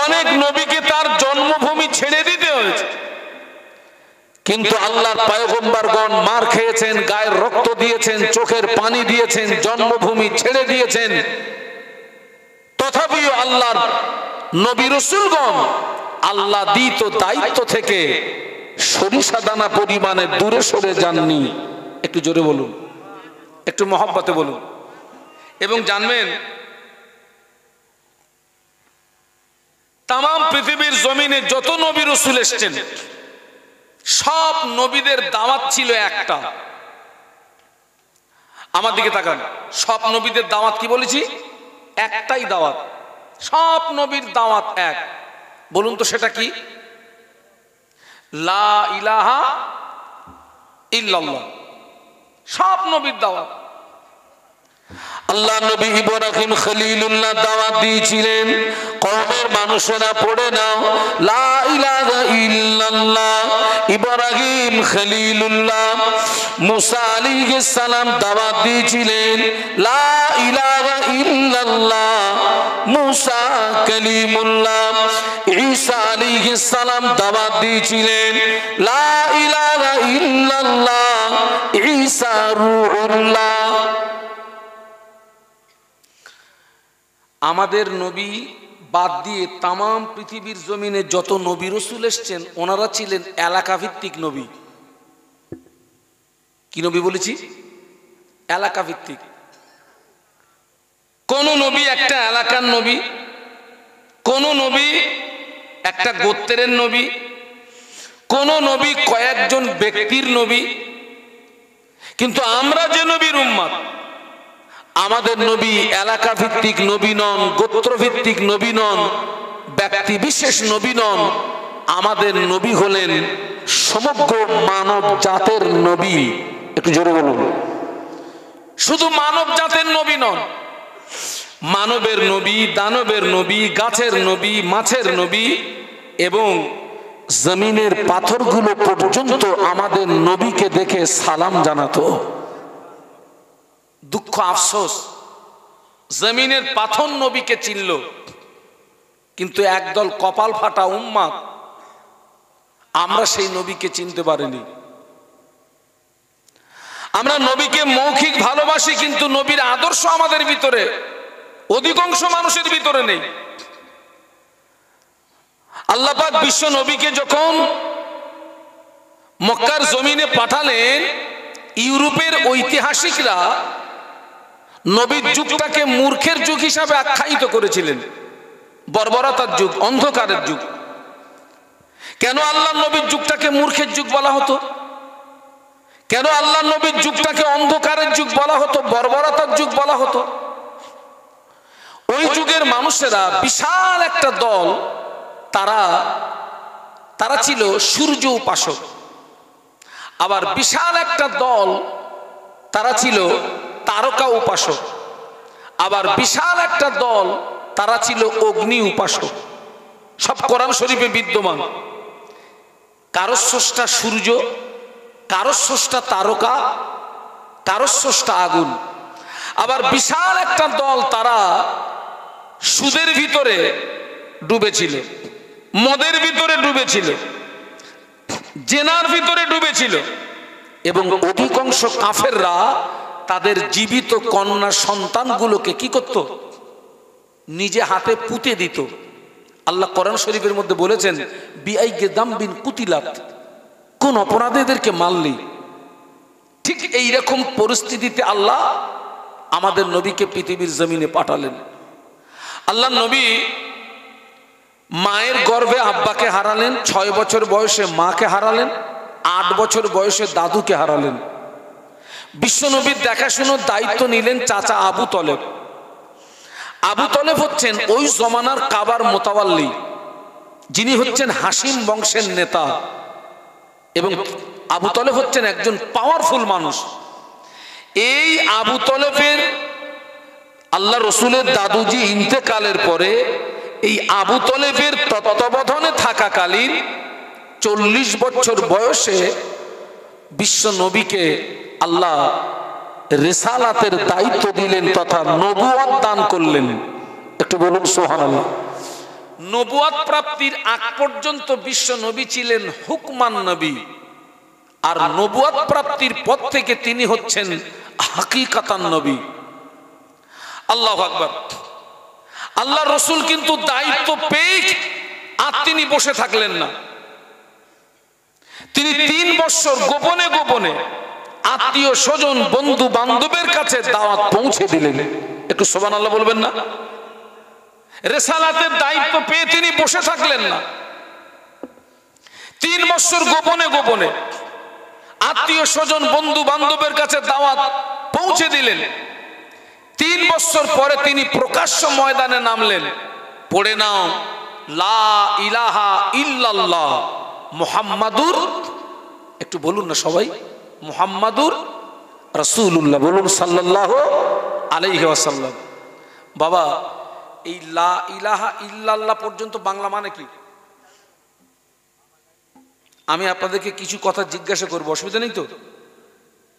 অনেক নবীকে তার জন্মভূমি ছেড়ে দিতে হয়েছে। কিন্তু আল্লাহর পয়গম্বরগণ মার খেয়েছেন, গায়ের রক্ত দিয়েছেন, চোখের পানি দিয়েছেন, জন্মভূমি ছেড়ে দিয়েছেন। তথাপিও আল্লাহর নবী রাসূলগণ আল্লাহ দিত দায়িত্ব থেকে সরিষা দানা পরিমাণে দূরে সরে যাননি। একটু জোরে বলুন, একটু মহব্বতে বলুন। এবং জানবেন, তাম পৃথিবীর জমিনে যত নবী রাসূল এসেছেন, সব নবীদের দাওয়াত ছিল একটা। আমার দিকে তাকান, সব নবীদের দাওয়াত কি বলেছি? একটাই দাওয়াত। সব নবীর দাওয়াত এক। বলুন তো সেটা কি? লা ইলাহা ইল্লাল্লাহ। সব নবীর দাওয়াত। আল্লাহ নবী ইব্রাহিম খলিলুল্লাহ দাওয়াত দিয়েছিলেন, কওমের মানুষেরা পড়ে নাও লা ইলাহা ইল্লাল্লাহ। ইব্রাহিম খলিলুল্লাহ। মুসা আলাইহিস সালাম দাওয়াত দিয়েছিলেন লা ইলাহা ইল্লাল্লাহ। মুসা কালিমুল্লাহ। ঈসা আলাইহিস সালাম দাওয়াত দিয়েছিলেন লা ইলাহা ইল্লাল্লাহ। ঈসা রূহুল্লাহ। আমাদের নবী বাদ দিয়ে তাম পৃথিবীর জমিনে যত নবী রাসূল এসেছেন, ওনারা ছিলেন এলাকা ভিত্তিক নবী। কি নবী বলেছি? এলাকা ভিত্তিক। কোন নবী একটা এলাকার নবী, কোন নবী একটা গোত্রের নবী, কোন নবী কয়েকজন ব্যক্তির নবী। কিন্তু আমরা যে নবীর উম্মত, আমাদের নবী এলাকা ভিত্তিক নবী নন, গোত্র ভিত্তিক নবী নন, ব্যক্তি বিশেষ নবী নন। আমাদের নবী হলেন সমগ্র মানব জাতের নবী। একটু জোরে বলুন। শুধু মানব জাতের নবী নন, মানবের নবী, দানবের নবী, গাছের নবী, মাছের নবী এবং জমিনের পাথরগুলো পর্যন্ত আমাদের নবীকে দেখে সালাম জানাতো। দুঃখ আফসোস, জমিনের পাথর নবীকে চিনল, কিন্তু একদল কপাল ফাটা উম্মাত আমরা সেই নবীকে চিনতে পারিনি। আমরা নবীকে মৌখিক ভালোবাসি, কিন্তু নবীর আদর্শ আমাদের ভিতরে অধিকাংশ মানুষের ভিতরে নেই। আল্লাহ পাক বিশ্ব নবীকে যখন মক্কার জমিনে পাঠালেন, ইউরোপের ঐতিহাসিকরা নবীর যুগটাকে মূর্খের যুগ হিসাবে আখ্যায়িত করেছিলেন, বর্বরতার যুগ, অন্ধকারের যুগ। কেন আল্লাহ নবীর যুগটাকে মূর্খের যুগ বলা হতো? কেন আল্লাহ নবীর যুগটাকে অন্ধকারের যুগ বলা হতো, বর্বরতার যুগ বলা হতো? ওই যুগের মানুষেরা বিশাল একটা দল, তারা ছিল সূর্য উপাসক। আবার বিশাল একটা দল তারা ছিল তারকা উপাসক। আবার বিশাল একটা দল তারা ছিল অগ্নি উপাসক। সব কোরআন শরীফে বিদ্যমান। কারো স্রষ্টা সূর্য, কারো স্রষ্টা তারকা, কারো স্রষ্টা আগুন। আবার বিশাল একটা দল তারা সুদের ভিতরে ডুবেছিল, মদের ভিতরে ডুবেছিল, জেনার ভিতরে ডুবেছিল এবং অধিকাংশ কাফেররা তাদের জীবিত কন্যা সন্তানগুলোকে কি করত? নিজে হাতে পুঁতে দিত। আল্লাহ কোরআন শরীফের মধ্যে বলেছেন, বিআইগে দামবিন কুতিলাত, কোন অপরাধীদেরকে মারলি। ঠিক এই রকম পরিস্থিতিতে আল্লাহ আমাদের নবীকে পৃথিবীর জমিনে পাঠালেন। আল্লাহ নবী মায়ের গর্ভে আব্বাকে হারালেন, 6 বছর বয়সে মাকে হারালেন, 8 বছর বয়সে দাদুকে হারালেন। বিশ্বনবীর দেখাশোনার দায়িত্ব নিলেন চাচা আবু তলেব। আবু তলেব হচ্ছেন ওই জমানার কাবার মোতাওয়াল্লি, যিনি হচ্ছেন হাসিম বংশের নেতা। এবং আবু তলেব হচ্ছেন একজন পাওয়ারফুল মানুষ। এই আবু তলেবের আল্লাহ রসুলের দাদুজি ইন্তেকালের পরে এই আবু তলেবের তত্ত্বাবধানে থাকাকালীন 40 বছর বয়সে বিশ্ব নবীকে আল্লাহ রিসালাতের দায়িত্ব দিলেন তথা নবুয়ত দান করলেন। একটু বলুন সুবহানাল্লাহ। নবুয়ত প্রাপ্তির আগ পর্যন্ত বিশ্ব নবী ছিলেন হুকমান নবী, আর নবুয়ত প্রাপ্তির পর থেকে তিনি হচ্ছেন হাকিকাতান নবী। আল্লাহু আকবার। আল্লাহ রসুল কিন্তু দায়িত্ব পেয়ে আর তিনি বসে থাকলেন না। তিনি 3 বছর গোপনে গোপনে আত্মীয় স্বজন বন্ধু বান্ধবের কাছে দাওয়াত পৌঁছে দিলেন। একটু সুবহানাল্লাহ বলবেন না? রিসালাতের দায়িত্ব পেয়ে তিনি বসে থাকলেন না। 3 বছর গোপনে গোপনে আত্মীয় স্বজন বন্ধু বান্ধবের কাছে দাওয়াত পৌঁছে দিলেন। 3 বছর পরে তিনি প্রকাশ্য ময়দানে নামলেন। পড়ে নাও লা ইলাহা ইল্লাল্লাহ মুহাম্মাদুর, একটু বলুন না সবাই, মুহাম্মাদুর রাসূলুল্লাহ বলুন সাল্লাল্লাহু আলাইহি ওয়াসাল্লাম। বাবা, এই লা ইলাহা ইল্লাল্লাহ পর্যন্ত বাংলা মানে কি? আমি আপনাদেরকে কিছু কথা জিজ্ঞাসা করবো, অসুবিধা নেই তো?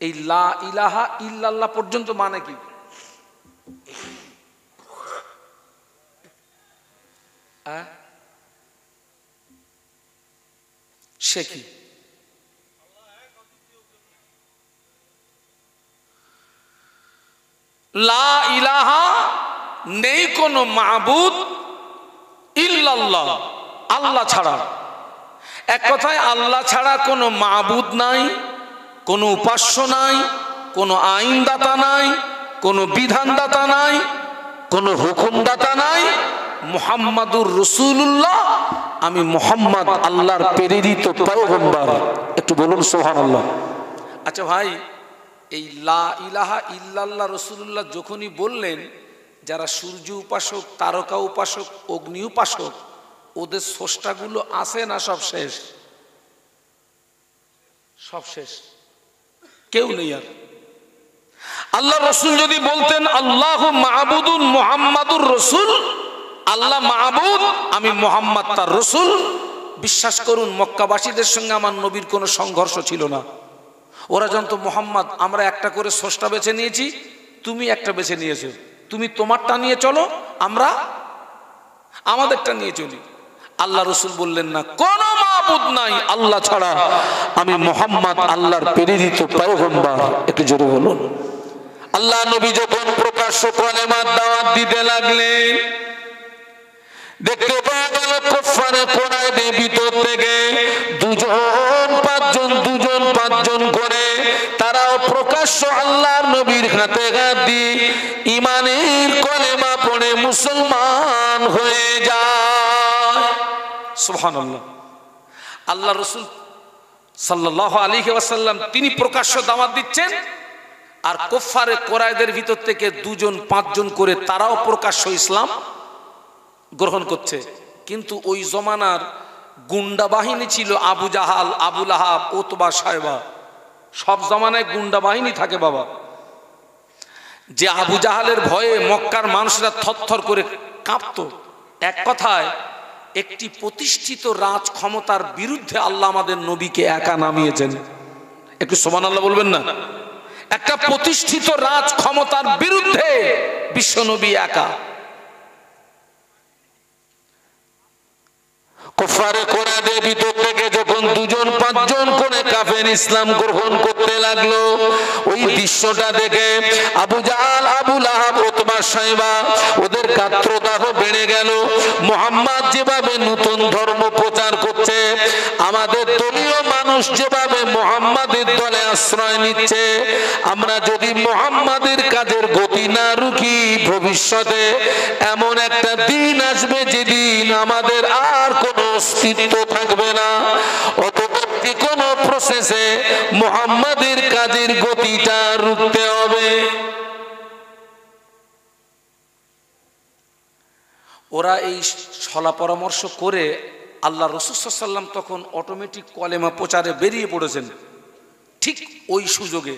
এই লা ইলাহা ইল্লাল্লাহ পর্যন্ত মানে কি? সে কি? লা ইলাহা, নেই কোনো মাবুদ ইল্লাল্লাহ, আল্লাহ ছাড়া। এক কথায় আল্লাহ ছাড়া কোনো মাবুদ নাই, কোনো উপাস্য নাই, কোনো আইনদাতা নাই, কোনো বিধানদাতা নাই, কোনো হুকুমদাতা নাই। মুহাম্মাদুর রাসূলুল্লাহ, আমি মুহাম্মদ আল্লাহর প্রেরিত পয়গম্বর। একটু বলুন সুবহানাল্লাহ। আচ্ছা ভাই, এই লা ইলাহা ইল্লাল্লাহ রাসূলুল্লাহ যখনই বললেন, যারা সূর্য উপাসক, তারকা উপাসক, অগ্নি উপাসক, ওদের স্রষ্টাগুলো আছে না সব শেষ? সব শেষ, কেউ নেই আর। আল্লাহ রসুল যদি বলতেন আল্লাহু মাহবুদুন মুহাম্মাদুর রসুল, আল্লাহ মাহবুদ, আমি মুহাম্মদ তার রসুল, বিশ্বাস করুন মক্কাবাসীদের সঙ্গে আমার নবীর কোনো সংঘর্ষ ছিল না। ওরা জানতো মুহাম্মদ আমরা একটা করে স্রষ্টা বেছে নিয়েছি, তুমি একটা বেছে নিয়েছো, তুমি তোমারটা নিয়ে চলো, আমরা আমাদেরটা নিয়ে চলি। আল্লাহ রসুল বললেন না, কোন মাবুদ নাই আল্লাহ ছাড়া, আমি মুহাম্মদ আল্লাহর প্রেরিত পয়গম্বর। একটু জোরে বলুন। আল্লাহ নবী যখন প্রকাশ্য কালেমার দাওয়াত দিতে লাগলেন, দেখতে পাওয়া গেল কুফারে কুরাইশের ভিতর থেকে দুজন পাঁচজন করে তারাও প্রকাশ্য আল্লাহর নবীর হাতে হাত দিয়ে ঈমানের কলেমা পড়ে মুসলমান হয়ে যায়। সুবহানাল্লাহ। আল্লাহ রাসূল সাল্লাল্লাহু আলাইহি ওয়াসাল্লাম তিনি প্রকাশ্য দাওয়াত দিচ্ছেন, আর কুফারে কুরাইশদের ভিতর থেকে দুজন পাঁচজন করে তারাও প্রকাশ্য ইসলাম গ্রহণ করছে। কিন্তু ওই জমানার গুন্ডা বাহিনী ছিল আবু জাহাল, আবু লাহাব, উতবা, শায়বা। সব জমানায় গুন্ডা বাহিনী থাকে বাবা। যে আবু জাহালের ভয়ে মক্কার মানুষরা থরথর করে কাঁপতো। এক কথায় একটি প্রতিষ্ঠিত রাজ ক্ষমতার বিরুদ্ধে আল্লাহ আমাদের নবীকে একা নামিয়েছেন। একটু সুবহানাল্লাহ বলবেন না? একটা প্রতিষ্ঠিত রাজ ক্ষমতার বিরুদ্ধে বিশ্বনবী একা। কুফারে কুরাইশদের ভিতর থেকে যখন দুজন পাঁচজন করে কাফের ইসলাম গ্রহণ করতে লাগলো, ওই দৃশ্যটা দেখে আবু জাহাল, আবু লাহাব, উতবা, শায়বা ওদের গাত্রদাহ বেড়ে গেল। মুহাম্মদ যেভাবে নতুন ধর্ম প্রচার করছে, আমাদের দলীয় মানুষ যেভাবে মুহাম্মাদের দলে আশ্রয় নিচ্ছে, আমরা যদি মুহাম্মাদের কাজের গতি না রুখি, ভবিষ্যতে এমন একটা দিন আসবে যেদিন আমাদের আর কোনো অস্তিত্ব থাকবে না। অতঃপর কোন প্রসেসে মুহাম্মাদের কাজের গতিটা রুখতে হবে। ওরা এই সলা পরামর্শ করে আল্লাহ রাসূল সাল্লাল্লাহু আলাইহি ওয়াসাল্লাম তখন অটোমেটিক কলেমা প্রচারে বেরিয়ে পড়েছেন। ঠিক ওই সুযোগে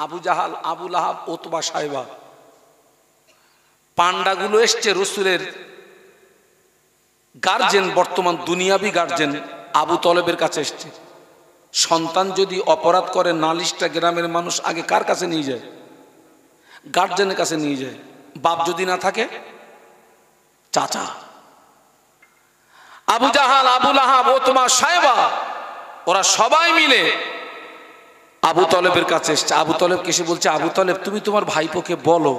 আবু জাহাল, আবু লাহাব, উতবা, শায়বা পান্ডাগুলো এসছে রসুলের গার্জেন, বর্তমান দুনিয়াবি গার্জেন আবু তলেবের কাছে এসছে। সন্তান যদি অপরাধ করে, নালিশটা গ্রামের মানুষ আগে কার কাছে নিয়ে যায়? গার্জেনের কাছে নিয়ে যায়। বাপ যদি না থাকে, চাচা। আবু জাহাল, আবু লাহাব, উতবা, শায়বা ওরা সবাই মিলে আবু তলেবের কাছে এসছে। আবু তলেব এসে বলছে, আবু তলেব তুমি তোমার ভাইপোকে বলো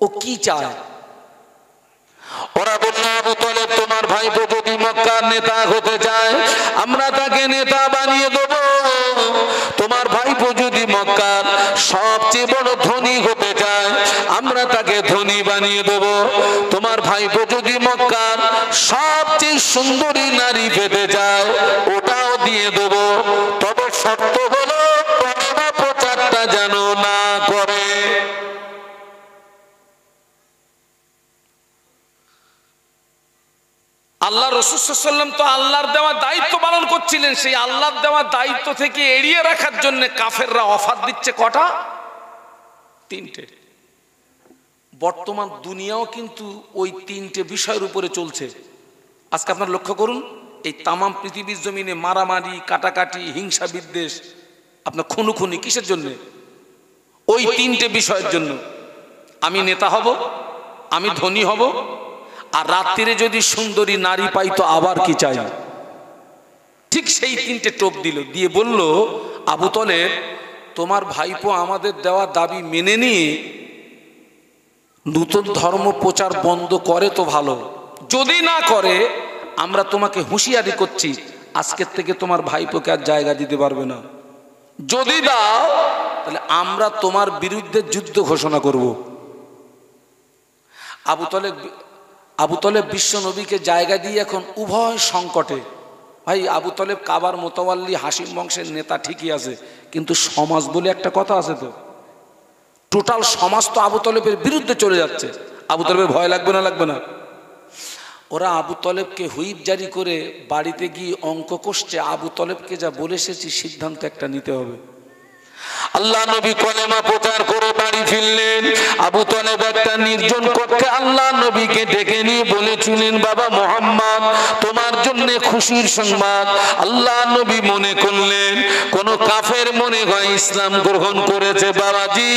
ও কি চায়। ওরা বলল, আবু তলেব তোমার ভাইপো যদি মক্কার নেতা হতে চায়, আমরা তাকে নেতা বানিয়ে দেব। তোমার ভাইপো যদি মক্কার সবচেয়ে বড় ধনী হতে চায়, আমরা তাকে ধনী বানিয়ে দেব। তোমার ভাইপো যদি মক্কার সবচেয়ে সুন্দরী নারী পেতে চায়, ওটাও দিয়ে দেব। তবে শর্ত হলো প্রচারটা যেন না করে। আল্লাহ রাসূল সাল্লাল্লাহু আলাইহি ওয়াসাল্লাম তো আল্লাহর দেওয়া দায়িত্ব পালন করছিলেন। সেই আল্লাহর দেওয়া দায়িত্ব থেকে এড়িয়ে রাখার জন্য কাফেররা অফার দিচ্ছে কটা? তিনটে। বর্তমান দুনিয়াও কিন্তু ওই তিনটে বিষয়ের উপরে চলছে। আজকে আপনারা লক্ষ্য করুন, এই তামাম পৃথিবীর জমিনে মারামারি, কাটাকাটি, হিংসা, বিদ্বেষ, আপনার খুনোখুনি কিসের জন্য? ওই তিনটে বিষয়ের জন্য। আমি নেতা হব, আমি ধনী হব, আর রাত্রিরে যদি সুন্দরী নারী পাই তো আবার কি চাই। ঠিক সেই তিনটে টোপ দিল, দিয়ে বলল, আবু তলেব তোমার ভাইপো আমাদের দেওয়া দাবি মেনে নিয়ে নতুন ধর্ম প্রচার বন্ধ করে তো ভালো, যদি না করে আমরা তোমাকে হুঁশিয়ারি করছি আজকের থেকে তোমার ভাইপোকে আর জায়গা দিতে পারবে না। যদি দাও তাহলে আমরা তোমার বিরুদ্ধে যুদ্ধ ঘোষণা করব। আবু তলেব বিশ্ব নবীকে জায়গা দিয়ে এখন উভয় সংকটে। ভাই আবু তলেব কাবার মোতাওয়াল্লি হাসিম বংশের নেতা ঠিকই আছে, কিন্তু সমাজ বলে একটা কথা আছে, তো টোটাল সমাজ তো আবু তলেবের বিরুদ্ধে চলে যাচ্ছে। আবু তলেবের ভয় লাগবে না? লাগবে না? ওরা আবু তলেবকে হুইপ জারি করে বাড়িতে গিয়ে অঙ্ক কষছে, আবু তলেবকে যা বলে এসেছি সিদ্ধান্ত একটা নিতে হবে। আল্লাহ নবী কলেমা প্রচার করে বাড়ি ফিরলেন। আবু তলেব একটা নির্জন কক্ষে আল্লাহ নবীকে ডেকে নিয়ে বলেছিলেন, বাবা মুহাম্মদ, তোমার জন্য খুশির সংবাদ। আল্লাহ নবী মনে করলেন কোন কাফের মনে হয় ইসলাম গ্রহণ করেছে। বাবাজি,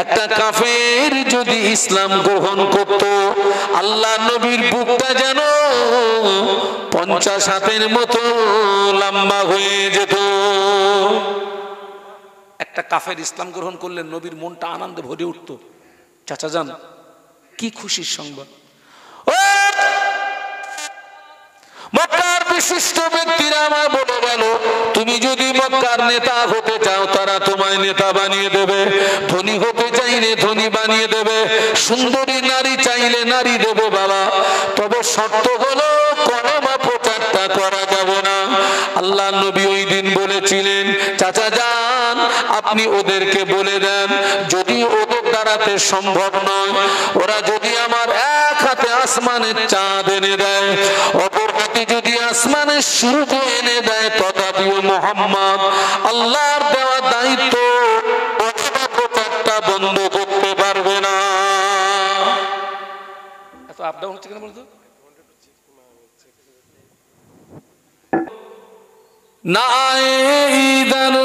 একটা কাফের যদি ইসলাম গ্রহণ করত, আল্লাহ নবীর বুকটা যেন 50 হাতের মতো লম্বা হয়ে যেত। একটা কাফের ইসলাম গ্রহণ করলে নবীর মনটা আনন্দে ভরে উঠত। চাচা যান, কি খুশির সংবাদ! মক্কার বিশিষ্ট ব্যক্তিরা আমার বলে গেল, তুমি যদি মক্কার নেতা হতে চাও, তারা তোমায় নেতা বানিয়ে দেবে। ধনী হতে চাইলে ধনী বানিয়ে দেবে, সুন্দরী নারী চাইলে নারী দেবে বাবা। তবে শর্ত হলো কলেমা প্রচারটা করা যাবে না। আল্লাহ নবী ওই দিন বলেছিলেন, চাচা যান, আপনি ওদেরকে বলে দেন, যদি ওদের দ্বারাতে সম্ভব নয়, ওরা যদি আমার এক হাতে আসমানের চাঁদ এনে দেয়, অপর হাতে যদি আসমানের সূর্য এনে দেয়, তথাপিও মুহাম্মদ আল্লাহর দেওয়া দায়িত্ব প্রচারটা বন্ধ করতে পারবে না। এত আপ ডাউন হচ্ছে কেন বলতো? না ইধর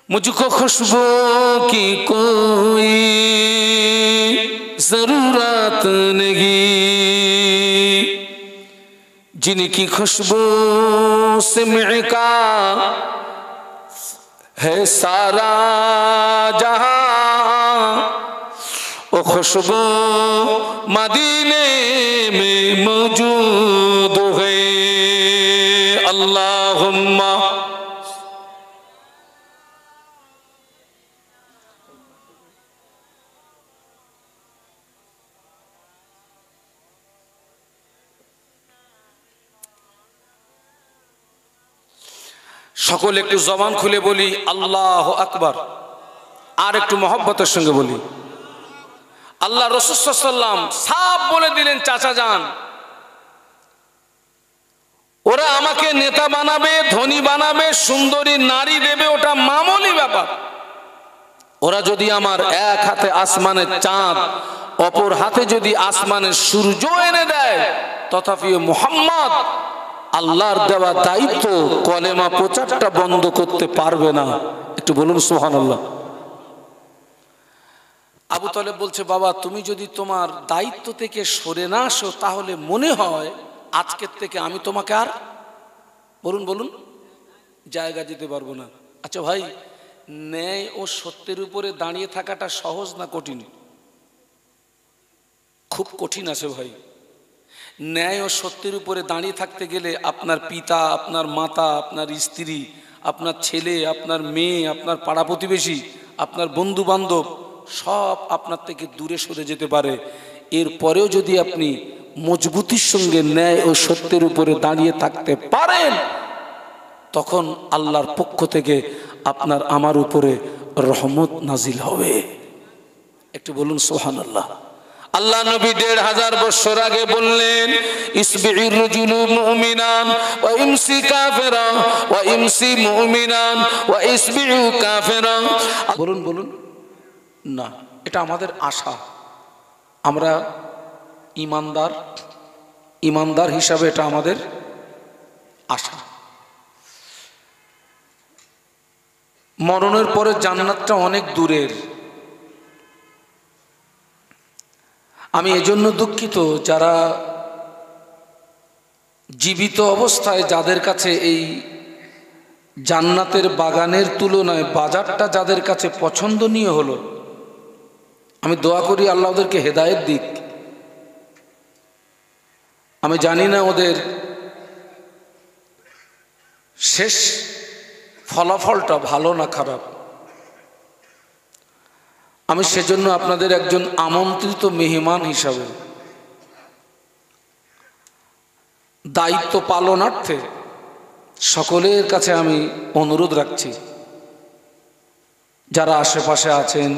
मुझको खुशबू की कोई जरूरत नहीं, जिनकी खुशबू से महका है सारा जहां, वो खुशबू मदीने में मौजूद है। अल्लाहुम्मा সকলে একটু জবান খুলে বলি আল্লাহু আকবার। আর একটু মহব্বতের সঙ্গে বলি আল্লাহ রাসূল সাল্লাল্লাহু আলাইহি ওয়াসাল্লাম সাফ বলে দিলেন, চাচা যান, ওরা আমাকে নেতা বানাবে, ধনী বানাবে, সুন্দরী নারী দেবে, ওটা মামুলি ব্যাপার। ওরা যদি আমার এক হাতে আসমানের চাঁদ, অপর হাতে যদি আসমানের সূর্য এনে দেয়, তথাপিও মুহাম্মদ আল্লাহর দেওয়া দায়িত্ব কলেমা প্রচারটা বন্ধ করতে পারবে না। একটু বলুন সুবহানাল্লাহ। আবু তলেব বলছে, বাবা তুমি যদি তোমার দায়িত্ব থেকে সরে না আসো, তাহলে মনে হয় আজকের থেকে আমি তোমাকে আর বলুন জায়গা দিতে পারবো না। আচ্ছা ভাই, ন্যায় ও সত্যের উপরে দাঁড়িয়ে থাকাটা সহজ না কঠিন? খুব কঠিন আছে ভাই। ন্যায় ও সত্যের উপরে দাঁড়িয়ে থাকতে গেলে আপনার পিতা, আপনার মাতা, আপনার স্ত্রী, আপনার ছেলে, আপনার মেয়ে, আপনার পাড়া প্রতিবেশী, আপনার বন্ধু বান্ধব সব আপনার থেকে দূরে সরে যেতে পারে। এরপরেও যদি আপনি মজবুতির সঙ্গে ন্যায় ও সত্যের উপরে দাঁড়িয়ে থাকতে পারেন, তখন আল্লাহর পক্ষ থেকে আপনার আমার উপরে রহমত নাজিল হবে। একটু বলুন সুবহানাল্লাহ। আল্লাহ নবী ১৫০০ বছর আগে বললেন, ইসবিউর রাজুলু মুমিনান ওয়া ইমসি কাফিরা ওয়া ইমসি মুমিনান ওয়া ইসবিউ কাফিরা। বলুন না, এটা আমাদের আশা। আমরা ইমানদার হিসাবে এটা আমাদের আশা। মরণের পরে জান্নাতটা অনেক দূরের। আমি এজন্য দুঃখিত, যারা জীবিত অবস্থায় যাদের কাছে এই জান্নাতের বাগানের তুলনায় বাজারটা যাদের কাছে পছন্দনীয় হলো, আমি দোয়া করি আল্লাহ ওদেরকে হেদায়েত দিক। আমি জানি না ওদের শেষ ফলাফলটা ভালো না খারাপ। আমি সেজন্য আপনাদের একজন আমন্ত্রিত মেহমান হিসাবে দায়িত্ব পালনার্থে সকলের কাছে আমি অনুরোধ রাখছি, যারা আশেপাশে আছেন,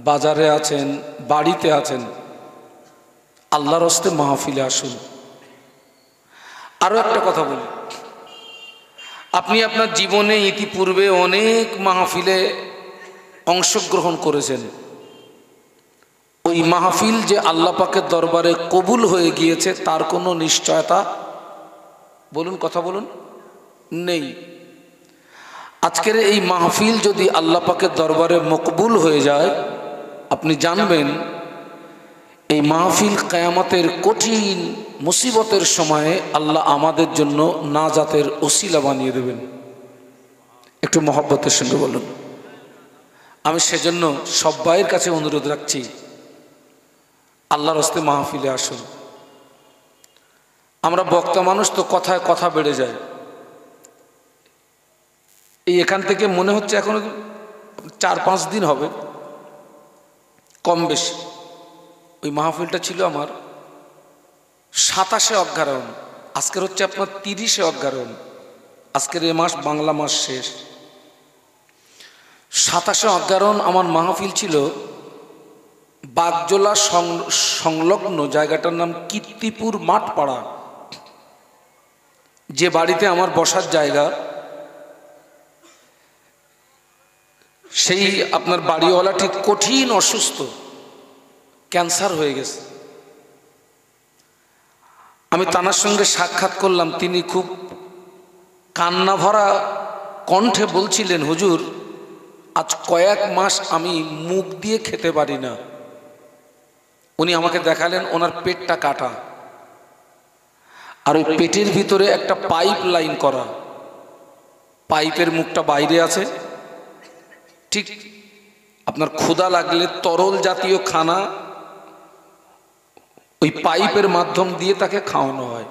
বাজারে আছেন, বাড়িতে আছেন, আল্লাহর হস্তে মাহফিলে আসুন। আরো একটা কথা বলি, আপনি আপনার জীবনে ইতিপূর্বে অনেক মাহফিলে অংশগ্রহণ করেছেন। ওই মাহফিল যে আল্লাহ পাকের দরবারে কবুল হয়ে গিয়েছে তার কোনো নিশ্চয়তা, বলুন, কথা বলুন, নেই। আজকের এই মাহফিল যদি আল্লাহ পাকের দরবারে মকবুল হয়ে যায়, আপনি জানবেন এই মাহফিল কিয়ামতের কঠিন মুসিবতের সময়ে আল্লাহ আমাদের জন্য নাজাতের ওসিলা বানিয়ে দেবেন। একটু মহব্বতের সঙ্গে বলুন। আমি সেজন্য সবাইয়ের কাছে অনুরোধ রাখছি, আল্লাহর হস্তে মাহফিলে আসুন। আমরা বক্তা মানুষ তো কথায় কথা বেড়ে যায়। এই এখান থেকে মনে হচ্ছে এখনো 4-5 দিন হবে কম বেশি। ওই মাহফিলটা ছিল আমার 27শে অগ্রহায়ণ, আজকের হচ্ছে আপনার 30শে অগ্রহায়ণ। আজকের এ মাস বাংলা মাস শেষ। 27শে অগ্রহায়ণ আমার মাহফিল ছিল বাগজোলা সংলগ্ন জায়গাটার নাম কীর্তিপুর মাঠপাড়া। যে বাড়িতে আমার বসার জায়গা, সেই আপনার বাড়িওয়ালা ঠিক কঠিন অসুস্থ, ক্যান্সার হয়ে গেছে। আমি তানার সঙ্গে সাক্ষাৎ করলাম। তিনি খুব কান্না ভরা কণ্ঠে বলছিলেন, হুজুর আজ কয়েক মাস আমি মুখ দিয়ে খেতে পারি না। উনি আমাকে দেখালেন ওনার পেটটা কাটা, আর ওই পেটের ভিতরে একটা পাইপ লাইন করা, পাইপের মুখটা বাইরে আছে। ঠিক আপনার ক্ষুধা লাগলে তরল জাতীয় খানা ওই পাইপের মাধ্যম দিয়ে তাকে খাওয়ানো হয়।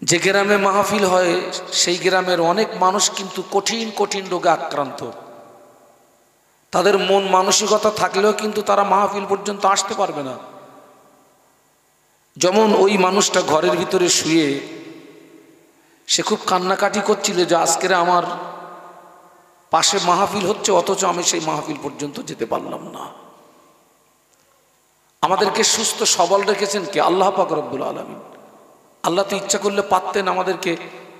যে গ্রামে মাহফিল হয় সেই গ্রামের অনেক মানুষ কিন্তু কঠিন কঠিন রোগে আক্রান্ত। তাদের মন মানসিকতা থাকলেও কিন্তু তারা মাহফিল পর্যন্ত আসতে পারবে না। যেমন ওই মানুষটা ঘরের ভিতরে শুয়ে সে খুব কান্নাকাটি করছিল যে আজকের আমার পাশে মাহফিল হচ্ছে, অথচ আমি সেই মাহফিল পর্যন্ত যেতে পারলাম না। আমাদেরকে সুস্থ সবল রেখেছেন কে? আল্লাহ পাক রব্বুল আলামিন। আল্লাহ তো ইচ্ছা করলে পারতেন আমাদেরকে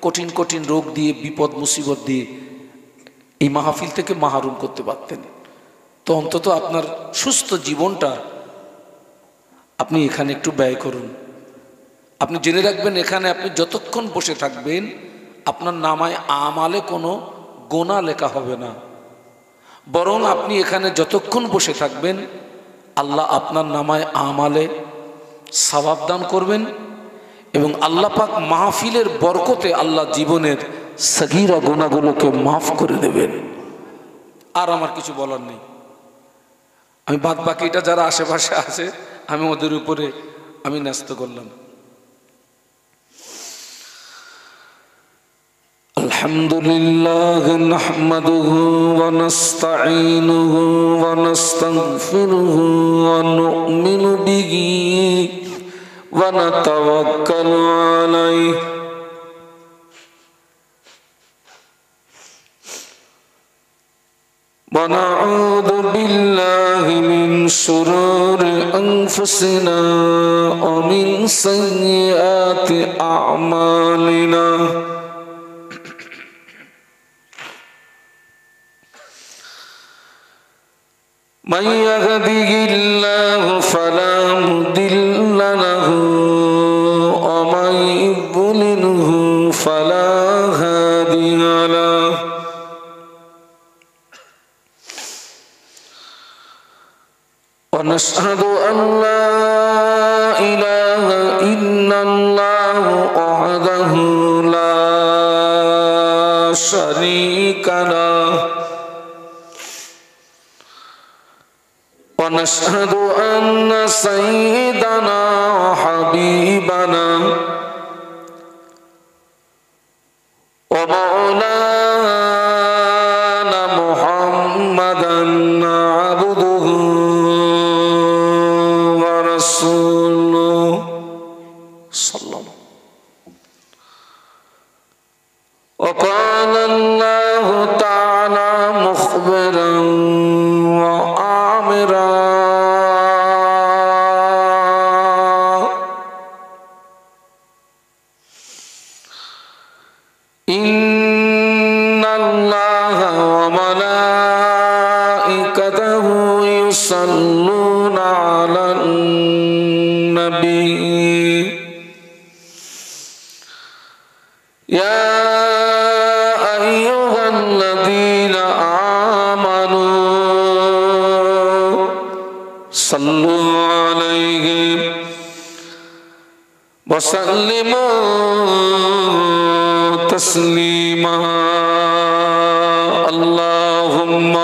কঠিন কঠিন রোগ দিয়ে, বিপদ মুসিবত দিয়ে এই মাহফিল থেকে মাহরুম করতে পারতেন। তো অন্তত আপনার সুস্থ জীবনটা আপনি এখানে একটু ব্যয় করুন। আপনি জেনে রাখবেন, এখানে আপনি যতক্ষণ বসে থাকবেন আপনার নামায় আমালে কোনো গোনা লেখা হবে না, বরং আপনি এখানে যতক্ষণ বসে থাকবেন আল্লাহ আপনার নামায় আমালে সওয়াব দান করবেন। এবং আল্লাহ পাক মাহফিলের বরকতে আল্লাহ জীবনের সগীরা গুনাহগুলোকে মাফ করে দেবেন। আর আমার কিছু বলার নেই। আমি বাদ বাকিটা যারা আশেপাশে আছে আমি ওদের উপরে আমি ন্যস্ত করলাম। আলহামদুলিল্লাহ নাহমাদুহু ওয়া নাস্তাঈনুহু ওয়া নাস্তাগফিরুহু ওয়া নু'মিনু বিহি ওয়া নাতাওয়াক্কালু আলাইহি ওয়া নাউযু বিল্লাহি মিন শুরুরি আনফুসিনা ওয়া মিন সাইয়্যাতি আ'মালিনা। من يهده الله فلا مضل له ومن يضلله فلا هادي له. ونشهد أن لا إله إلا الله وحده لا شريك له. ونشهد أن سيدنا وحبيبنا ومولانا محمدا عبده ورسوله مخبرا وآمرا إن الله وملائكته يصلون على النبي يا أيها الذين آمنوا صلوا عليه وسلموا تسليما اللهم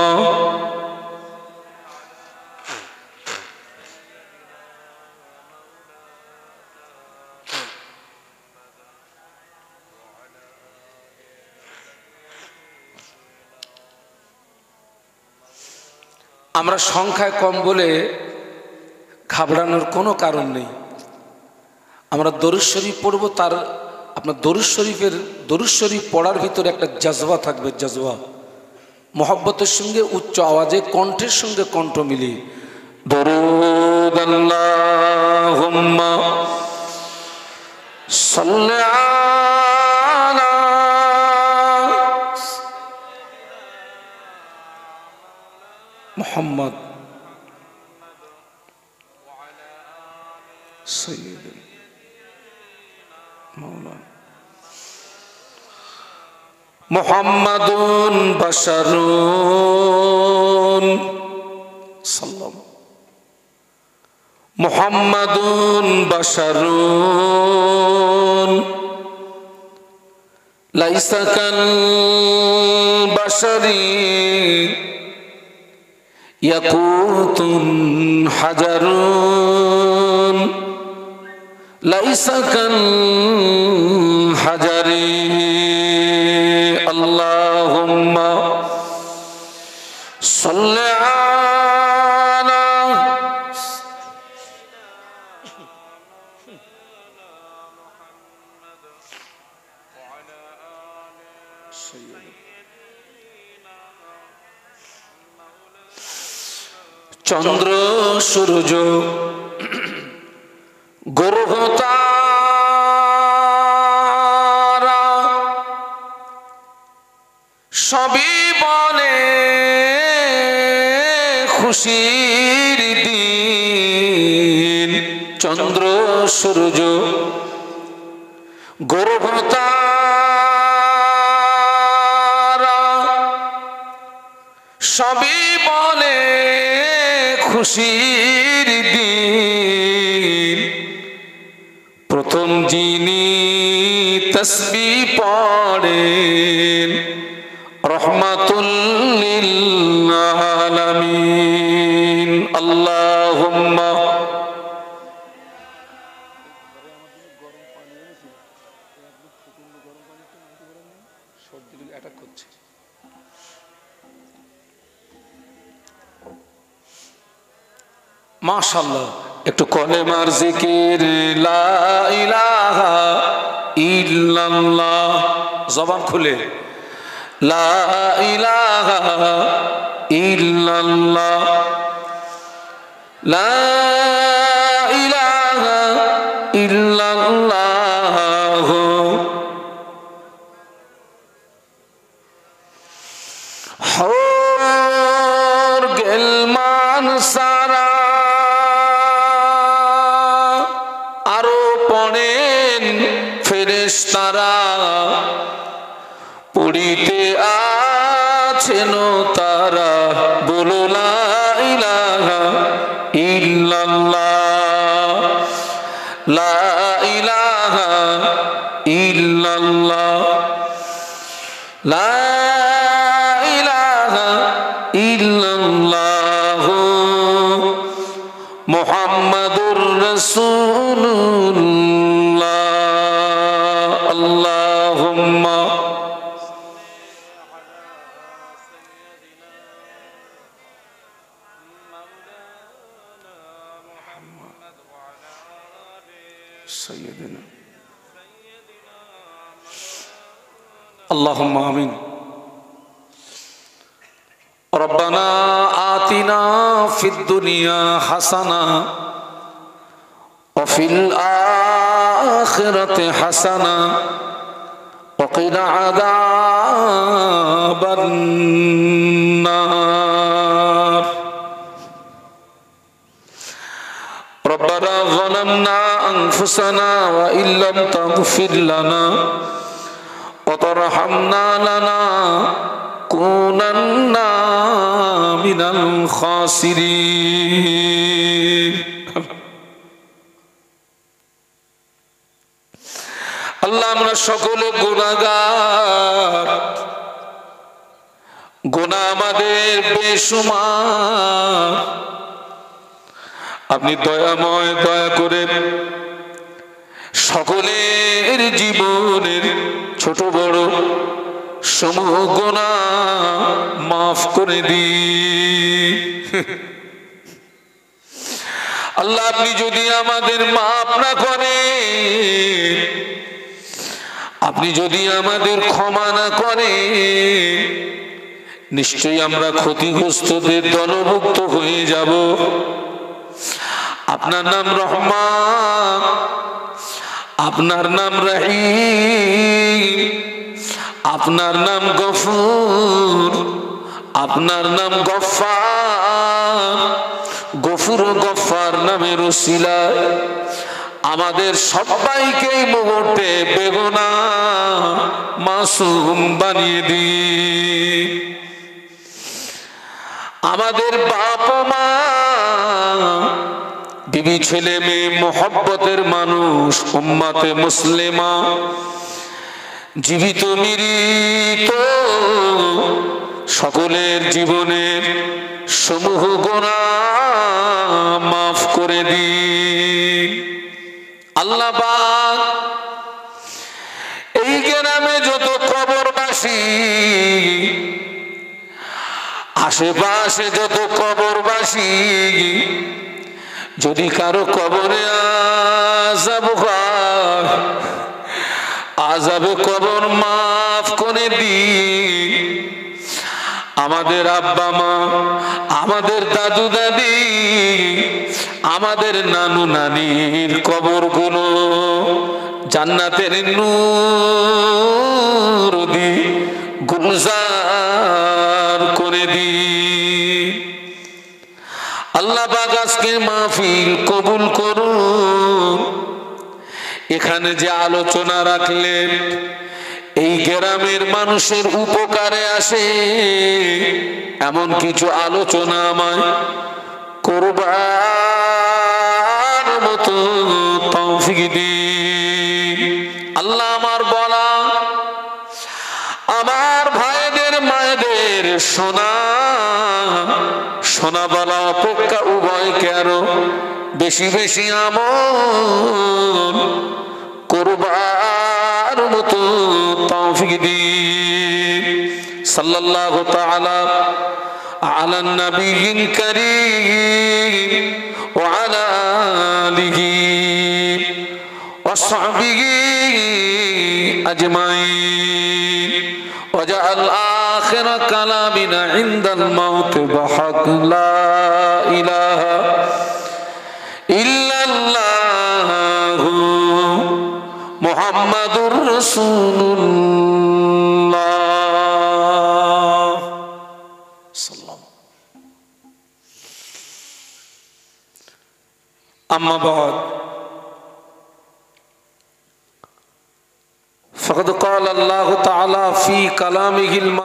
আমরা সংখ্যায় কম বলে ঘাবড়ানোর কোনো কারণ নেই। আমরা দরুদ শরীফ পড়ব, তার আপনার দরুদ শরীফ পড়ার ভিতরে একটা জজবা থাকবে, জজবা মোহাব্বতের সঙ্গে উচ্চ আওয়াজে কণ্ঠের সঙ্গে কণ্ঠ মিলিয়ে দরুদ আল্লাহুম্মা সাল্লি আলা মুহাম্মদ সাইয়্যিদুল মাওলানা মুহাম্মাদুন বাশারুন সাল্লাম মুহাম্মাদুন বাশারুন লাইসা কাল বাশারি ইয়াকুতুন হাজারুন লাইসা কাল হাজারি আল্লাহুম্মা সাল্লি আলা চন্দ্র সূর্য গ্রহ তারা সবই বলে খুশির দিন। চন্দ্র সূর্য গ্রহ তারা সবই বলে খুশির দিন। প্রথম যিনি তাসবিহ পড়েন রহমাতুল লিল আলামিন আল্লাহুম্মা মাশাআল্লাহ একটু কলেমার জিকির লা ইলাহা ইল্লাল্লাহ জবান খুলে লা ইলাহা ইল্লাল্লাহ লা ইলাহা ইল্লাল্লাহ হর গেলমান সারা আরো পড়েন ফেরেশতারা পড়িতে আছেন তারা বলো লা ইলাহা ইল্লাল্লাহ লা ইলাহা ইল্লাল্লাহ লা ইলাহা ইল্লাল্লাহ মুহাম্মাদুর রাসূলুল্লাহ আল্লাহুম্মা سيدنا اللهم آمين রব্বানা আতিনা ফিদ দুনিয়া হাসানা ওয়া ফিল আখিরাতি হাসানা ওয়া কিনা আযাবান নার। রব্বানা যালামনা আনফুসানা ওয়া ইল্লাম তাগফির লানা ওয়া তারহামনা লানাকুনান্না মিনাল খাসিরিন। আল্লাহ, আমরা সকলে গুনাহগার, গুনাহ আমাদের বেশুমার। আপনি দয়াময়, দয়া করে সকলের জীবনের ছোট বড় সমূহ গুনাহ মাফ করে দিন। আল্লাহ, আপনি যদি আমাদের মাফ না করেন, আপনি যদি আমাদের ক্ষমা না করেন, নিশ্চয়ই আমরা ক্ষতিগ্রস্তদের দলভুক্ত হয়ে যাব। আপনার নাম রহমান, আপনার নাম রহিম, আপনার নাম গফুর, আপনার নাম গফফার। গফুর ও গফফার নামের উসিলায় আমাদের সবাইকে এই মুহূর্তে বেগুনাহ মাসুম বানিয়ে দিন। আমাদের বাপ মা, বিবি, ছেলে মেয়ে, মোহব্বতের মানুষ, উম্মাতে মুসলিমা, জীবিত মৃত সকলের জীবনের সমূহ গুনাহ মাফ করে দিন। আল্লাহ পাক, এই গ্রামে যত কবরবাসী, আশেপাশে যত কবরবাসী, যদি কারো কবরে আযাব হয়, আযাবে কবর মাফ করে দিন। আমাদের আব্বা মা, আমাদের দাদু দাদি, আমাদের নানু নানির কবরগুলো জান্নাতের নূর দিয়ে গুলজার করে দিন। আল্লাহ পাক আজকের মাহফিল কবুল করুন। এখানে যে আলোচনা রাখলেন, এই গ্রামের মানুষের উপকারে আসে এমন কিছু আলোচনা আমায় করবার মতো তৌফিক দিন। আল্লাহ, আমার বলা, আমার ভাইদের মায়েদের শোনা শোনা বলা অপেক্ষা উভয়কে আরো বেশি বেশি আমল করবার মতো তৌফিক দিন। সাল্লাল্লাহু তাআলা আলা নবিয়্যিন কারীম ওয়া আলা আলিহি ওয়া সাহবিহি আজমাইন ওয়া জাআল আখিরা কালামিনা ইনদাল মাউত বিহাক লা ইলাহা ইল্লাল্লাহু মুহাম্মাদুর রাসূলুল্লাহ সাল্লাল্লাহু। আম্মা বাদ, ফাকাদ ক্বালা আল্লাহু তাআলা ফি কালামিহিল